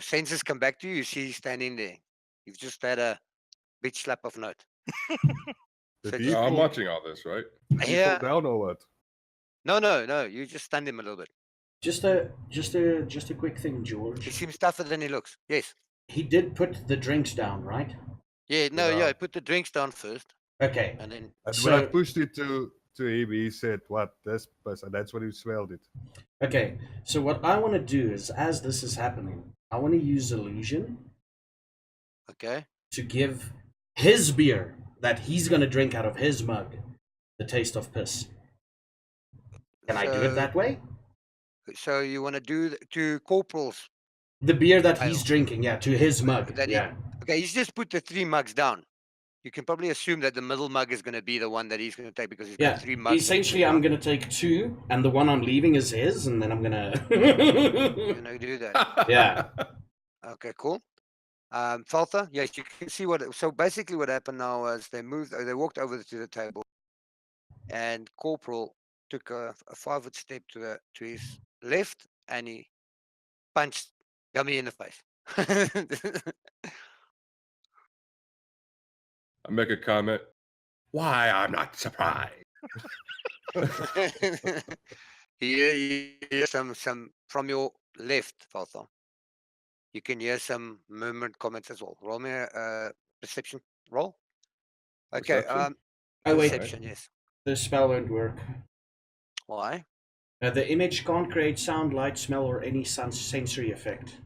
senses come back to you, you see he's standing there. You've just had a bitch slap of note. Did So he just- I'm fall, watching all this, right? did he fall down or what? No, you just stunned him a little bit. just a quick thing, He George. seems tougher than he looks. Yes. He did put the drinks down, right? Yeah. Put the drinks down first, Okay. and then And when I So pushed it to him, he said, "What? This?" And that's when he smelled it. okay. So what I want to do is, as this is happening, I want to use illusion okay. to give his beer that he's gonna drink out of his mug the taste of piss. Can I do it that way? So you want to do to Corporal's? The beer that he's Ale. drinking, yeah, to his mug. That he- Yeah. Okay, he's just put the 3 mugs down. You can probably assume that the middle mug is going to be the one that he's going to take because he's Yeah. got 3 mugs. Essentially, I'm gonna take 2, and the one I'm leaving is his, and then I'm gonna. You're going to do that. Yeah. Okay, cool. Falta, yes, you can see what. So basically, what happened now was they walked over to the table, and Corporal took a 5-foot step to his left, and he punched Gummy in the face. I make a comment. Why? I'm not surprised. you hear some from your left, Falta. You can hear some murmured comments as well. Roll me a perception roll. Okay. Perception? Oh wait, Perception, yes. the spell won't work. Why? The image can't create sound, light, smell, or any sensory effect.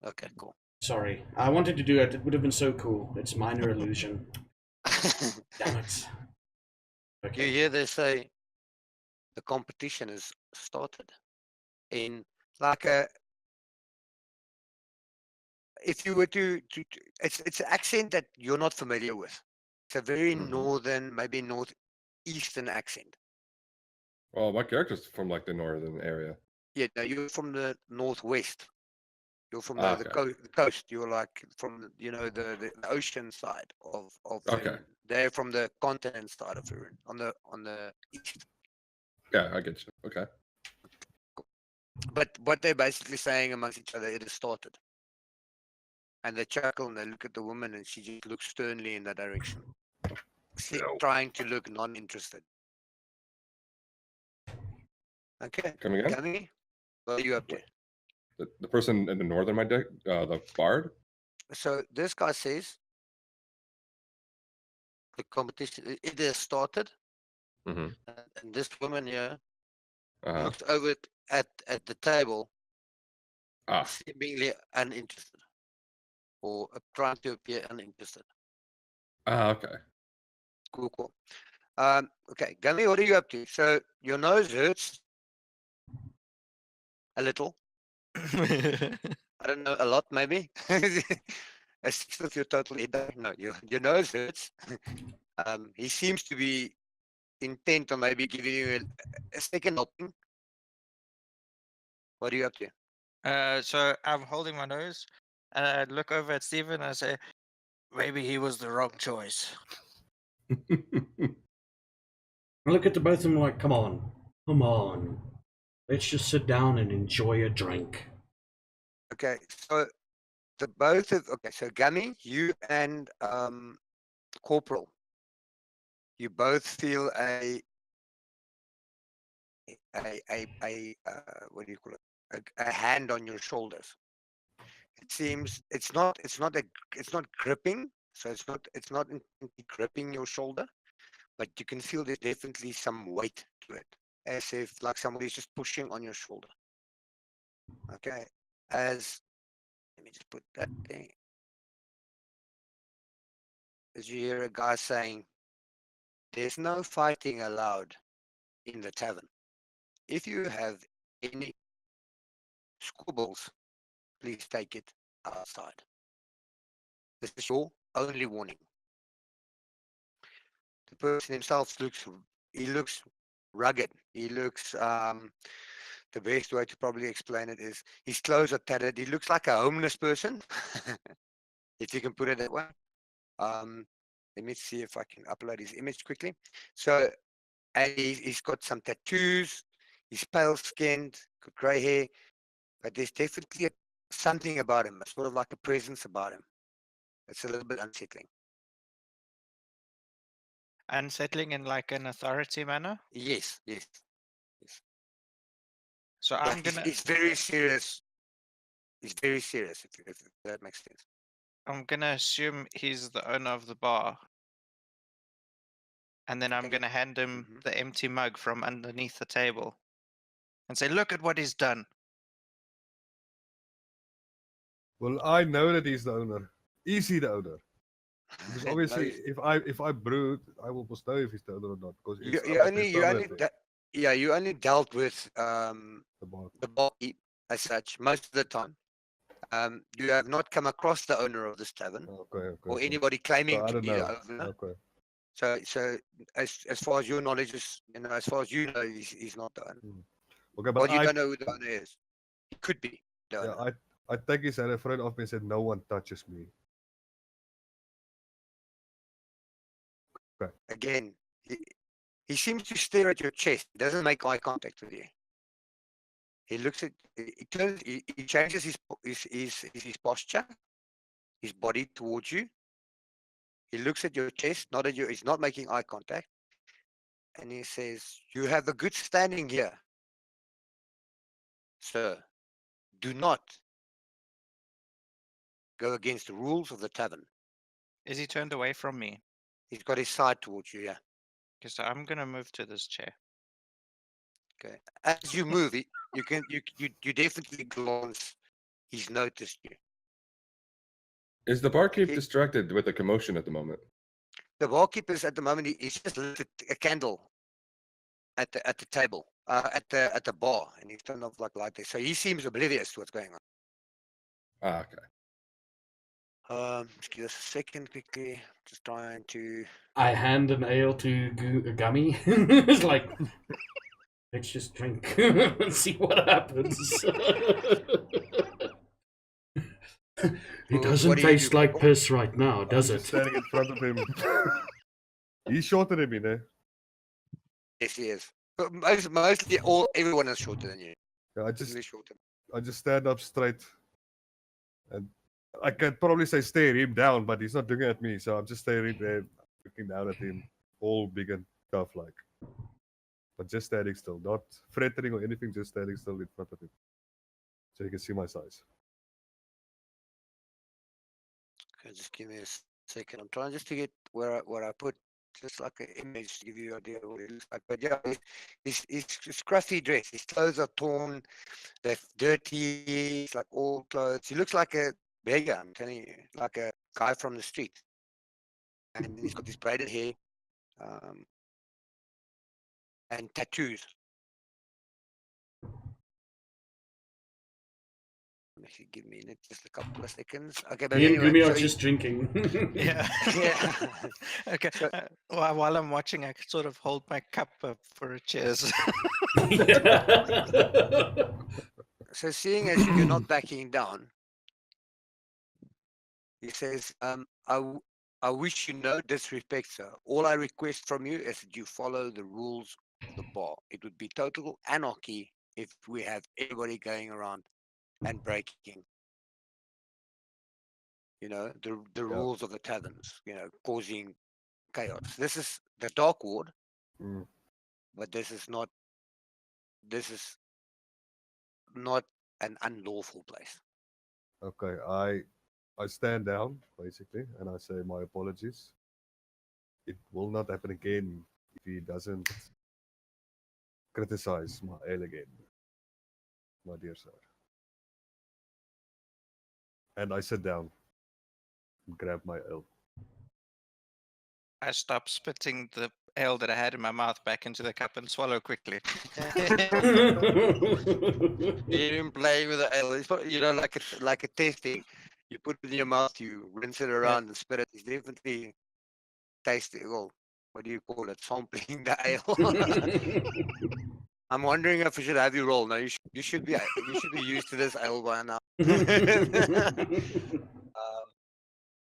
Okay, cool. Sorry, I wanted to do it. It would have been so cool. It's minor illusion. Damn it. You Okay. hear they say the competition has started in like a. If you were to it's an accent that you're not familiar with. It's a very Mhm. northern, maybe northeastern accent. Well, my character's from like the northern area. Yeah, no, you're from the northwest. You're from Ah, the okay. coast. You're like from the ocean side of Okay. Faerun. They're from the continent side of Faerun, on the east. Yeah, I get you. Okay. But what they're basically saying amongst each other, it has started. And they chuckle and they look at the woman, and she just looks sternly in that direction, No. trying to look non-interested. Okay, Coming in? Gummy, what are you up to? The person in the northern my deck, the bard. So this guy says the competition it has started. Mm-hmm. And this woman here Uh-huh. looks over at the table, Ah. seemingly uninterested, or trying to appear uninterested. Ah. Okay. Cool, cool. Okay, Gummy, what are you up to? So your nose hurts a little. I don't know, a lot maybe. A sixth of your total EBITDA. No, your nose hurts. He seems to be intent on maybe giving you a second helping. What are you up to? So I'm holding my nose, and I look over at Steven and I say, maybe he was the wrong choice. I look at the both of them like, come on. Let's just sit down and enjoy a drink. Okay, so the both of so Gummy, you and Corporal, you both feel what do you call it? A hand on your shoulders. It seems it's not gripping, so it's not intently gripping your shoulder, but you can feel there's definitely some weight to it, as if like somebody's just pushing on your shoulder. Okay, let me just put that there. As you hear a guy saying, "There's no fighting allowed in the tavern. If you have any squabbles, please take it outside. This is your only warning." The person himself looks rugged. He looks the best way to probably explain it is his clothes are tattered. He looks like a homeless person, if you can put it that way. Let me see if I can upload his image quickly. So, and he's got some tattoos. He's pale skinned, got grey hair, but there's definitely something about him, sort of like a presence about him. It's a little bit unsettling. Unsettling in like an authority manner. Yes. So Like I'm gonna he's very serious. He's very serious, if that makes sense. assume he's the owner of the bar, and then I'm Okay. gonna hand him Mhm. the empty mug from underneath the table, and say, "Look at what he's done." Well, I know that he's the owner. Is he the owner? Because No, obviously, if I brood, I will must know if he's the owner or not. Because you, it's you up only there you only permanently. you only dealt with The bar. the barkeep as such most of the time. You have not come across the owner of this tavern Okay. or anybody claiming So I to don't be the know. owner. Okay. So as far as your knowledge is, as far as you know, he's not the owner. Okay, Well, but you don't know who the owner is. He could be the owner. yeah, I take his hand in front of me and said, "No one touches me." Okay. Again, he seems to stare at your chest. He doesn't make eye contact with you. He looks at, he changes his posture, his body towards you. He looks at your chest, not at you. He's not making eye contact, and he says, "You have a good standing here, sir. Do not go against the rules of the tavern." Is he turned away from me? He's got his side towards you. Yeah. Because I'm gonna move to this chair. Okay. As you move, you definitely glance. He's noticed you. Is the barkeep He, distracted with the commotion at the moment? the barkeeper's at the moment. He's just lit a candle at the table, at the bar, and he's turned off like light there. So he seems oblivious to what's going on. Ah, okay. Just give us a second quickly. Just trying to. I hand an ale to Gummy. It's like, let's just drink and see what happens. It doesn't What do you do, taste like Corporal? piss right now, does I'm just it? standing in front of him. He's shorter than me, no? Yes, he is. But mostly everyone is shorter than you. Yeah, Definitely shorter. I just stand up straight, and I can probably say stare him down, but he's not looking at me, so I'm just staring there, looking down at him, all big and tough like. But just standing still, not threatening or anything, just standing still in front of him, so you can see my size. Okay, just give me a second. I'm trying just to get where I put just like an image to give you an idea of what he looks like. But yeah, he's scruffy dress. His clothes are torn, they're dirty. He's like all clothes. He looks like a beggar. I'm telling you, like a guy from the street. And he's got this braided hair, and tattoos. Actually, give me just a couple of seconds. Okay, but Me and anyway, Gumie so are just drinking. Yeah. yeah. Okay. So- While I'm watching, I could sort of hold my cup up for a cheers. So seeing as you're not backing down, he says, I wish you no disrespect, sir. All I request from you is that you follow the rules of the bar. It would be total anarchy if we have everybody going around and breaking, the rules of the taverns, causing chaos. This is the Dark Ward, Mm. but this is not an unlawful place. Okay, I stand down basically, and I say my apologies. It will not happen again if he doesn't criticize my ale again, my dear sir. And I sit down and grab my ale. I stop spitting the ale that I had in my mouth back into the cup and swallow quickly. Even playing with the ale, it's like a testing. You put it in your mouth, you rinse it around, and spit it. It's definitely tasting. Well, what do you call it? Sampling the ale. I'm wondering if we should have you roll. No, you should be used to this ale by now.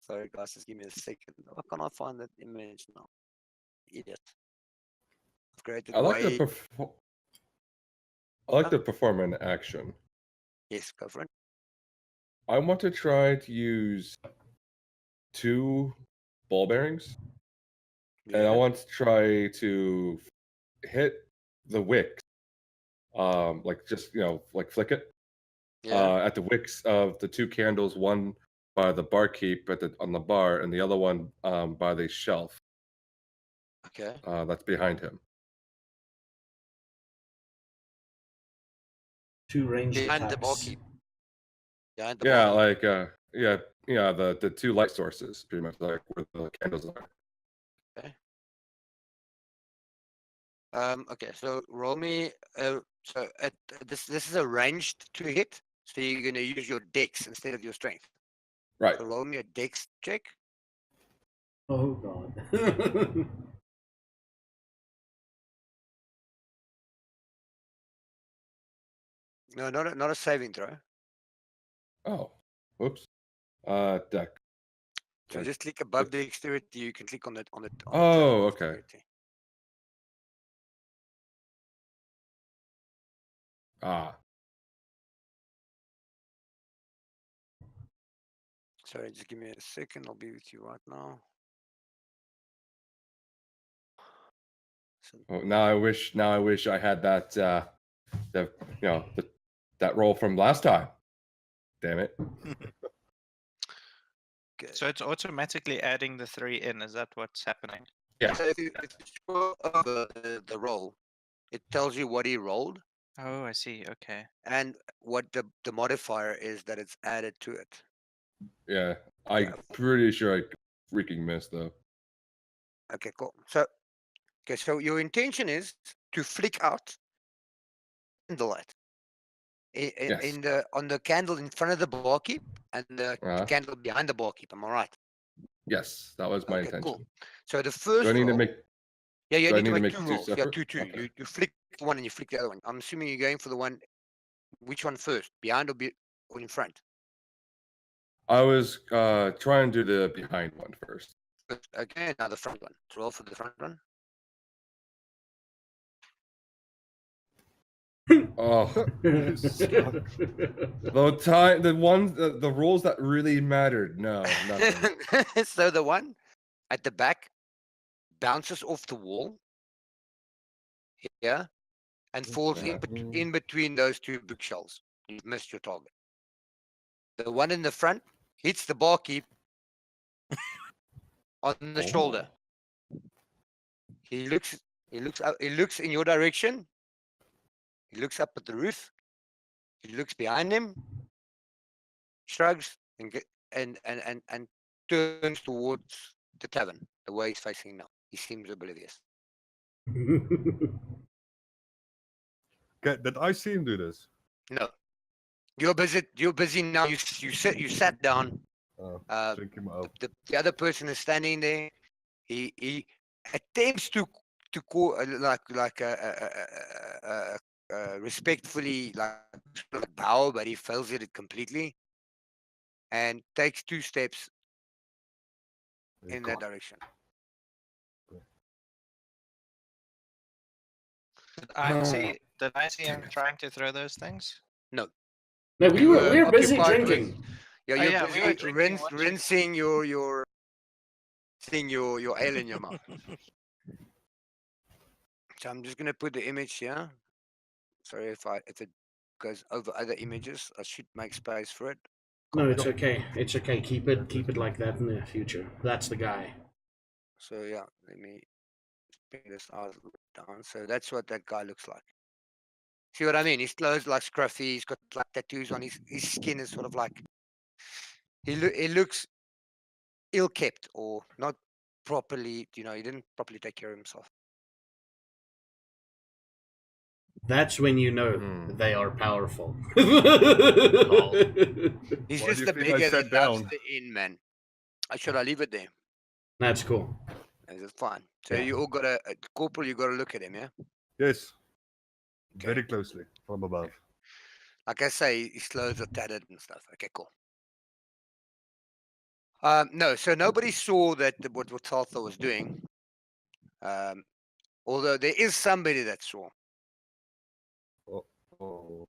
Sorry, guys, just give me a second. Why can't I find that image now? Idiot. I've created I like way. to perform an action. Yes, go for it. I want to try to use 2 ball bearings, and I Yeah. want to try to hit the wick, like just like flick it Yeah. at the wicks of the 2 candles, one by the barkeep on the bar, and the other one by the shelf Okay. that's behind him. Two ranged Behind the attacks. barkeep. Behind the Yeah, barkeep. like yeah, the 2 light sources, pretty much like where the candles are. Okay. So roll me. So this is a ranged to hit. So you're gonna use your dex instead of your strength. Right. So roll me a dex check. Oh god. No, not a saving throw. Oh, whoops. Deck. So Like, just click above dexterity. You can click on the tab Oh, of okay. dexterity. Ah, Sorry, just give me a second. I'll be with you right now. So, oh, now I wish I had that that roll from last time. Damn it. okay. So it's automatically adding the 3 in. Is that what's happening? Yeah. So if you scroll over the roll, it tells you what he rolled Oh, I see. Okay. and what the modifier is that it's added to it. Yeah. Yeah. I'm pretty sure I freaking missed though. Okay, cool. So your intention is to flick out the light Yes. on the candle in front of the barkeep and the Uh-huh. candle behind the barkeep. Am I right? Yes, that was my Okay, intention. cool. So the Do first I need to roll, make yeah, you do I need to need to make make 2 2 rolls. Yeah, separate? two. Okay. You flick one and you flick the other one. I'm assuming you're going for the one. Which one first? Behind or in front? I was trying to do the behind one first. Okay, now the front one. So roll for the front one. Oh, the rules that really mattered. No, nothing. So the one at the back bounces off the wall. Yeah. And falls Yeah. in between those 2 bookshelves. You've missed your target. The one in the front hits the barkeep on the shoulder. He looks up, he looks in your direction. He looks up at the roof. He looks behind him, shrugs, and turns towards the tavern, the way he's facing now. He seems oblivious. Okay, did I see him do this? No, you're busy. You're busy now. You sat down. Drink him out. The other person is standing there. He attempts to call respectfully like bow, but he fails at it completely, and takes 2 steps in that direction. Did I see him trying to throw those things? No, No, we You were were we were busy occupied with- drinking. yeah, Oh, you're yeah, we were busy drinking, watching. rinsing your ale in your mouth. So I'm just gonna put the image here. Sorry if it goes over other images. I should make space for it. No, it's okay. It's okay. Keep it like that in the future. That's the guy. So yeah, let me bring this out down. So that's what that guy looks like. See what I mean? His clothes like scruffy. He's got like tattoos on his skin is sort of like he looks ill kept or not properly. You know, he didn't properly take care of himself. That's when you know Hmm. they are powerful. He's Why just do you the think I beggar sat that loves down? the inn, man. Should I leave it there? That's cool. Is it fine? So Yeah. you all got a corporal. You got to look at him, yeah. Yes. Okay. Very closely from above. Like I say, his clothes are tattered and stuff. Okay, cool. No, so nobody saw that what Saltha was doing. Although there is somebody that saw. Oh.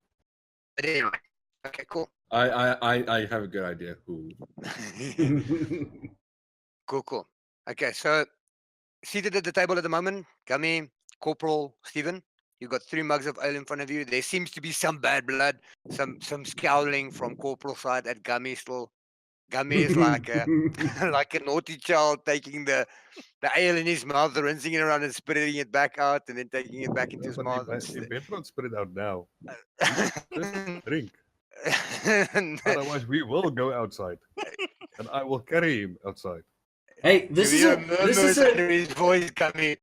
But anyway, okay, cool. I have a good idea who. Cool. Okay, so seated at the table at the moment, Gummy, Corporal, Stephen. You've got 3 mugs of ale in front of you. There seems to be some bad blood, some scowling from Corporal side at Gummy still. Gummy is like a like a naughty child taking the ale in his mouth, rinsing it around and spitting it back out, and then taking it back into Yeah, his but mouth. you better not spit it out now. Just drink. Otherwise, we will go outside. And I will carry him outside. Hey, this is You a hear this is murmurs under a his voice, Gummy.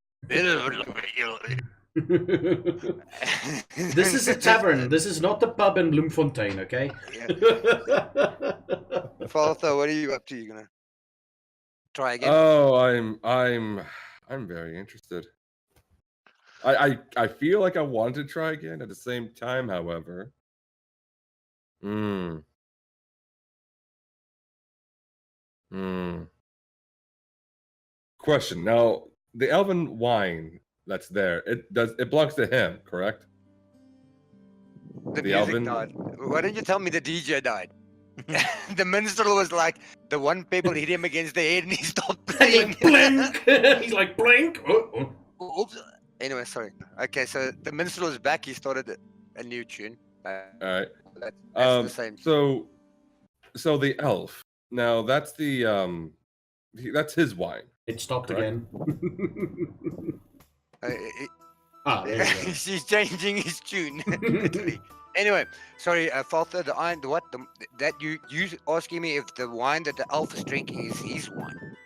this is a tavern. This is not the pub in Bloemfontein, okay? Faltha, what are you up to? You gonna try again? Oh, I'm very interested. I feel like I want to try again. At the same time, however, Hmm. Question. Now, the elven wine that's there, it belongs to him, correct? The the music Alvin- died. Why didn't you tell me the DJ died? The minstrel was like, the one people hit him against the head and he stopped He's playing. like blink. He's like blink. Oh. Oops. Anyway, sorry. Okay, so the minstrel is back. He started a new tune. All right. That's the same. So the elf. Now that's that's his wine. It stopped Correct. again. Uh, There you go. He's changing his tune. Literally. Anyway, sorry, Faltha, that you asking me if the wine that the elf is drinking is his wine.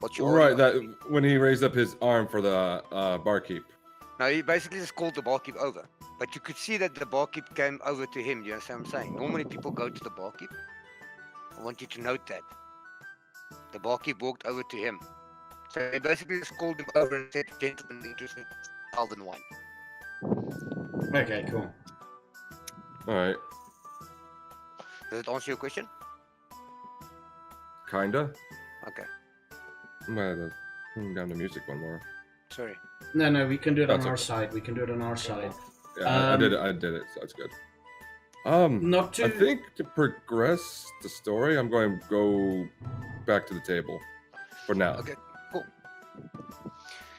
What you Right. That asking me? when he raised up his arm for the barkeep. No, he basically just called the barkeep over. But you could see that the barkeep came over to him. Do you understand what I'm saying? Normally people go to the barkeep. I want you to note that. The barkeep walked over to him. So he basically just called him over and said, gentlemen, interested in Alvin wine. Okay, cool. All right. Does it answer your question? Kinda. Okay. I'm gonna turn down the music one more. Sorry. No, we can do it That's on our okay. side. We can do it on our side. Yeah, I did it. I did it. So it's good. Not too. I think to progress the story, I'm going to go back to the table for now. Okay, cool.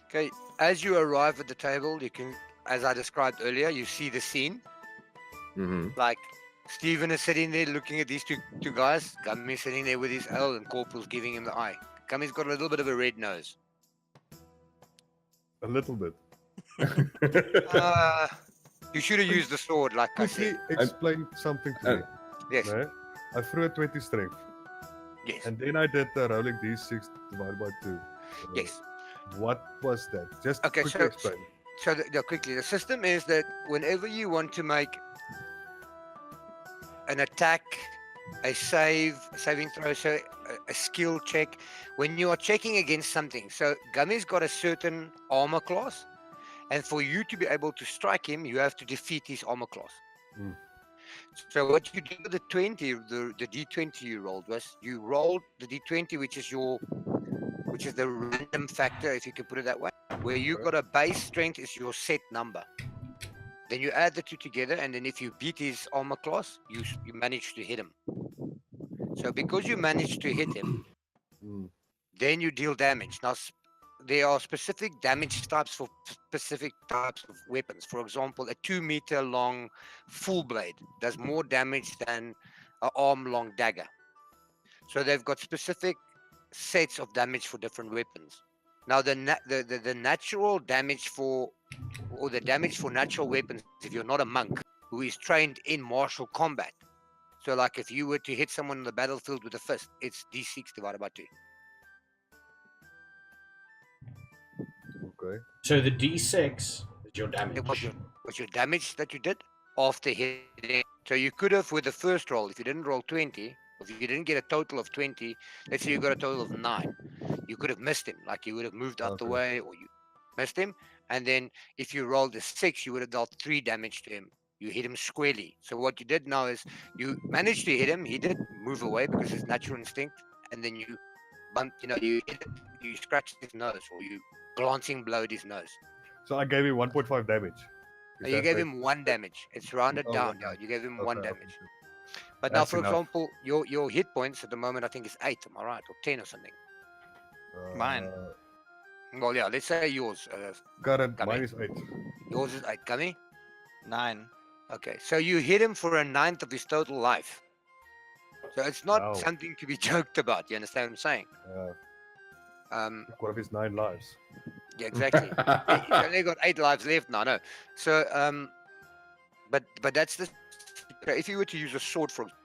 Okay, as you arrive at the table, you can, as I described earlier, you see the scene. Mm-hmm. Like, Stephen is sitting there looking at these two guys. Gummy's sitting there with his ale, and Corporal's giving him the eye. Gummy's got a little bit of a red nose. A little bit. You should have used the sword, like I Quickly said. explain something to me. Yes. No? I threw a 20 strength. Yes. And then I did the rolling d6 divided by 2. Yes. What was that? Just Okay, quickly explain. So quickly, the system is that whenever you want to make an attack, a saving throw, so a skill check, when you are checking against something, so Gumie's got a certain armor class, and for you to be able to strike him, you have to defeat his armor class. Mm. So what you did with the 20, the d20 you rolled was you rolled the d20, which is the random factor, if you can put it that way, where you got a base strength is your set number. Then you add the two together, and then if you beat his armor class, you manage to hit him. So because you managed to hit him, Mm. then you deal damage. Now, there are specific damage types for specific types of weapons. For example, a 2-meter long full blade does more damage than an arm-long dagger. So they've got specific sets of damage for different weapons. Now, the natural damage for natural weapons, if you're not a monk who is trained in martial combat. So, like if you were to hit someone on the battlefield with a fist, it's d6 divided by 2. Okay. So the D6 is your damage. It was your damage that you did after hitting. So you could have, with the first roll, if you didn't roll 20, if you didn't get a total of 20, let's say you got a total of 9, you could have missed him. Like you would have moved out the Okay. way, or you missed him. And then if you rolled a 6, you would have dealt 3 damage to him. You hit him squarely. So what you did now is you managed to hit him. He did move away because it's natural instinct. And then you bumped, you hit it, you scratched his nose, or you glancing blowed his nose. So I gave you 1.5 damage. Is You that gave right? him 1 damage. It's rounded Oh, down. 1 Yeah, damage. you gave him Okay, 1 okay, damage. okay. But now, That's for enough. example, your hit points at the moment, I think is 8. Am I right? Or 10 or something? Mine. Well, yeah. Let's say yours. Current, Gummy. mine is 8. Yours is 8. Gummy. 9. Okay, so you hit him for a 9th of his total life. So it's not Wow. something to be joked about. You understand what I'm saying? Took one of his 9 lives. Yeah, exactly. He's only got 8 lives left now. No. So but that's the. If you were to use a sword, for example,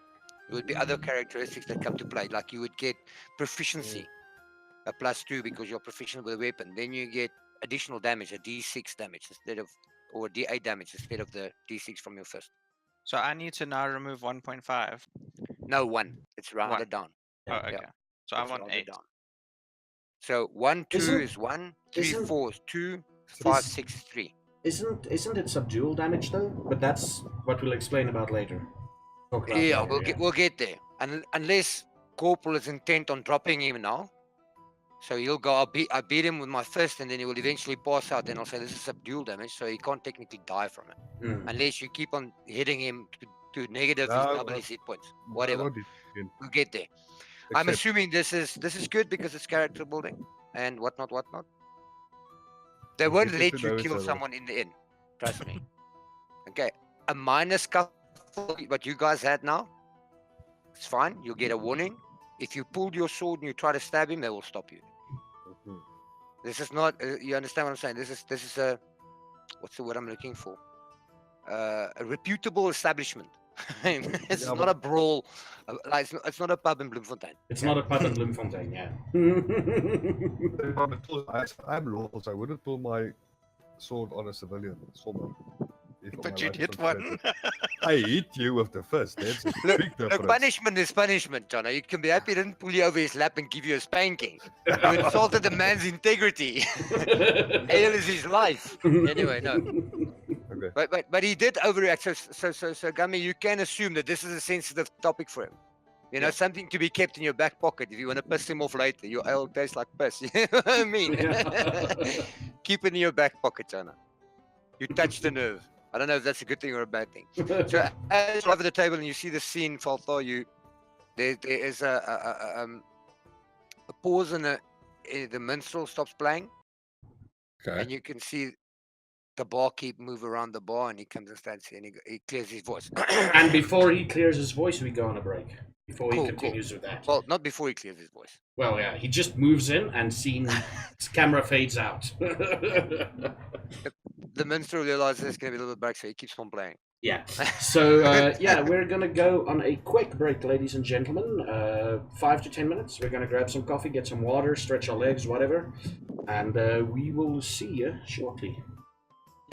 there would be other characteristics that come to play. Like you would get proficiency, a +2 because you're proficient with a weapon. Then you get additional damage, a d6 damage instead of, or d8 damage instead of the d6 from your fist. So I need to now remove 1.5. No, 1. It's rounded down. Oh, okay. So I It's want rounded 8. down. So 1, 2 Isn't- is 1, 3, isn't- 4 is 2, 5, Is- 6 is 3. Isn't it subdual damage though? But that's what we'll explain about later. Talk about Yeah, later, we'll get there. Unless Corporal is intent on dropping him now. So he'll go, I beat him with my fist, and then he will eventually pass out. Then I'll say this is subdual damage, so he can't technically die from it. Mm. Unless you keep on hitting him to negative his No, double no. his hit points. I Whatever. won't begin. We'll get there. I'm Except- assuming this is good because it's character building and whatnot. They We'll won't get let into you those kill later. someone in the end. Trust me. Okay. A minor scuffle, what you guys had now, it's fine. You'll get a warning. If you pulled your sword and you try to stab him, they will stop you. Mhm. This is not. You understand what I'm saying? This is a. What's the word I'm looking for? A reputable establishment. It's Yeah, not a brawl. Like it's not a pub in Bloemfontein. It's not a pub in Bloemfontein, yeah. I'm lawful, so I wouldn't pull my sword on a civilian. Someone. If my But you'd life hit is one. threatened. I hit you with the fist. That's a Look, big difference. punishment is punishment, John. You can be happy he didn't pull you over his lap and give you a spanking. You insulted the man's integrity. Ale is his life. Anyway, no. Okay. But he did overreact. So Gummy, you can assume that this is a sensitive topic for him. You know, something to be kept in your back pocket if you want to piss him off later. Your ale tastes like piss. You know what I mean? Keep it in your back pocket, John. You touched the nerve. I don't know if that's a good thing or a bad thing. So as you're over the table and you see the scene, Falthar, there is a pause and the minstrel stops playing, Okay. and you can see the barkeep move around the bar, and he comes and stands here, and he clears his voice. And before he clears his voice, we go on a break. before he Cool, continues with that. Well, not before he clears his voice. Well, yeah, he just moves in and camera fades out. The minstrel realizes there's going to be a little bit of break, so he keeps on playing. Yeah. So, yeah, we're going to go on a quick break, ladies and gentlemen. 5 to 10 minutes. We're going to grab some coffee, get some water, stretch our legs, whatever. And we will see you shortly.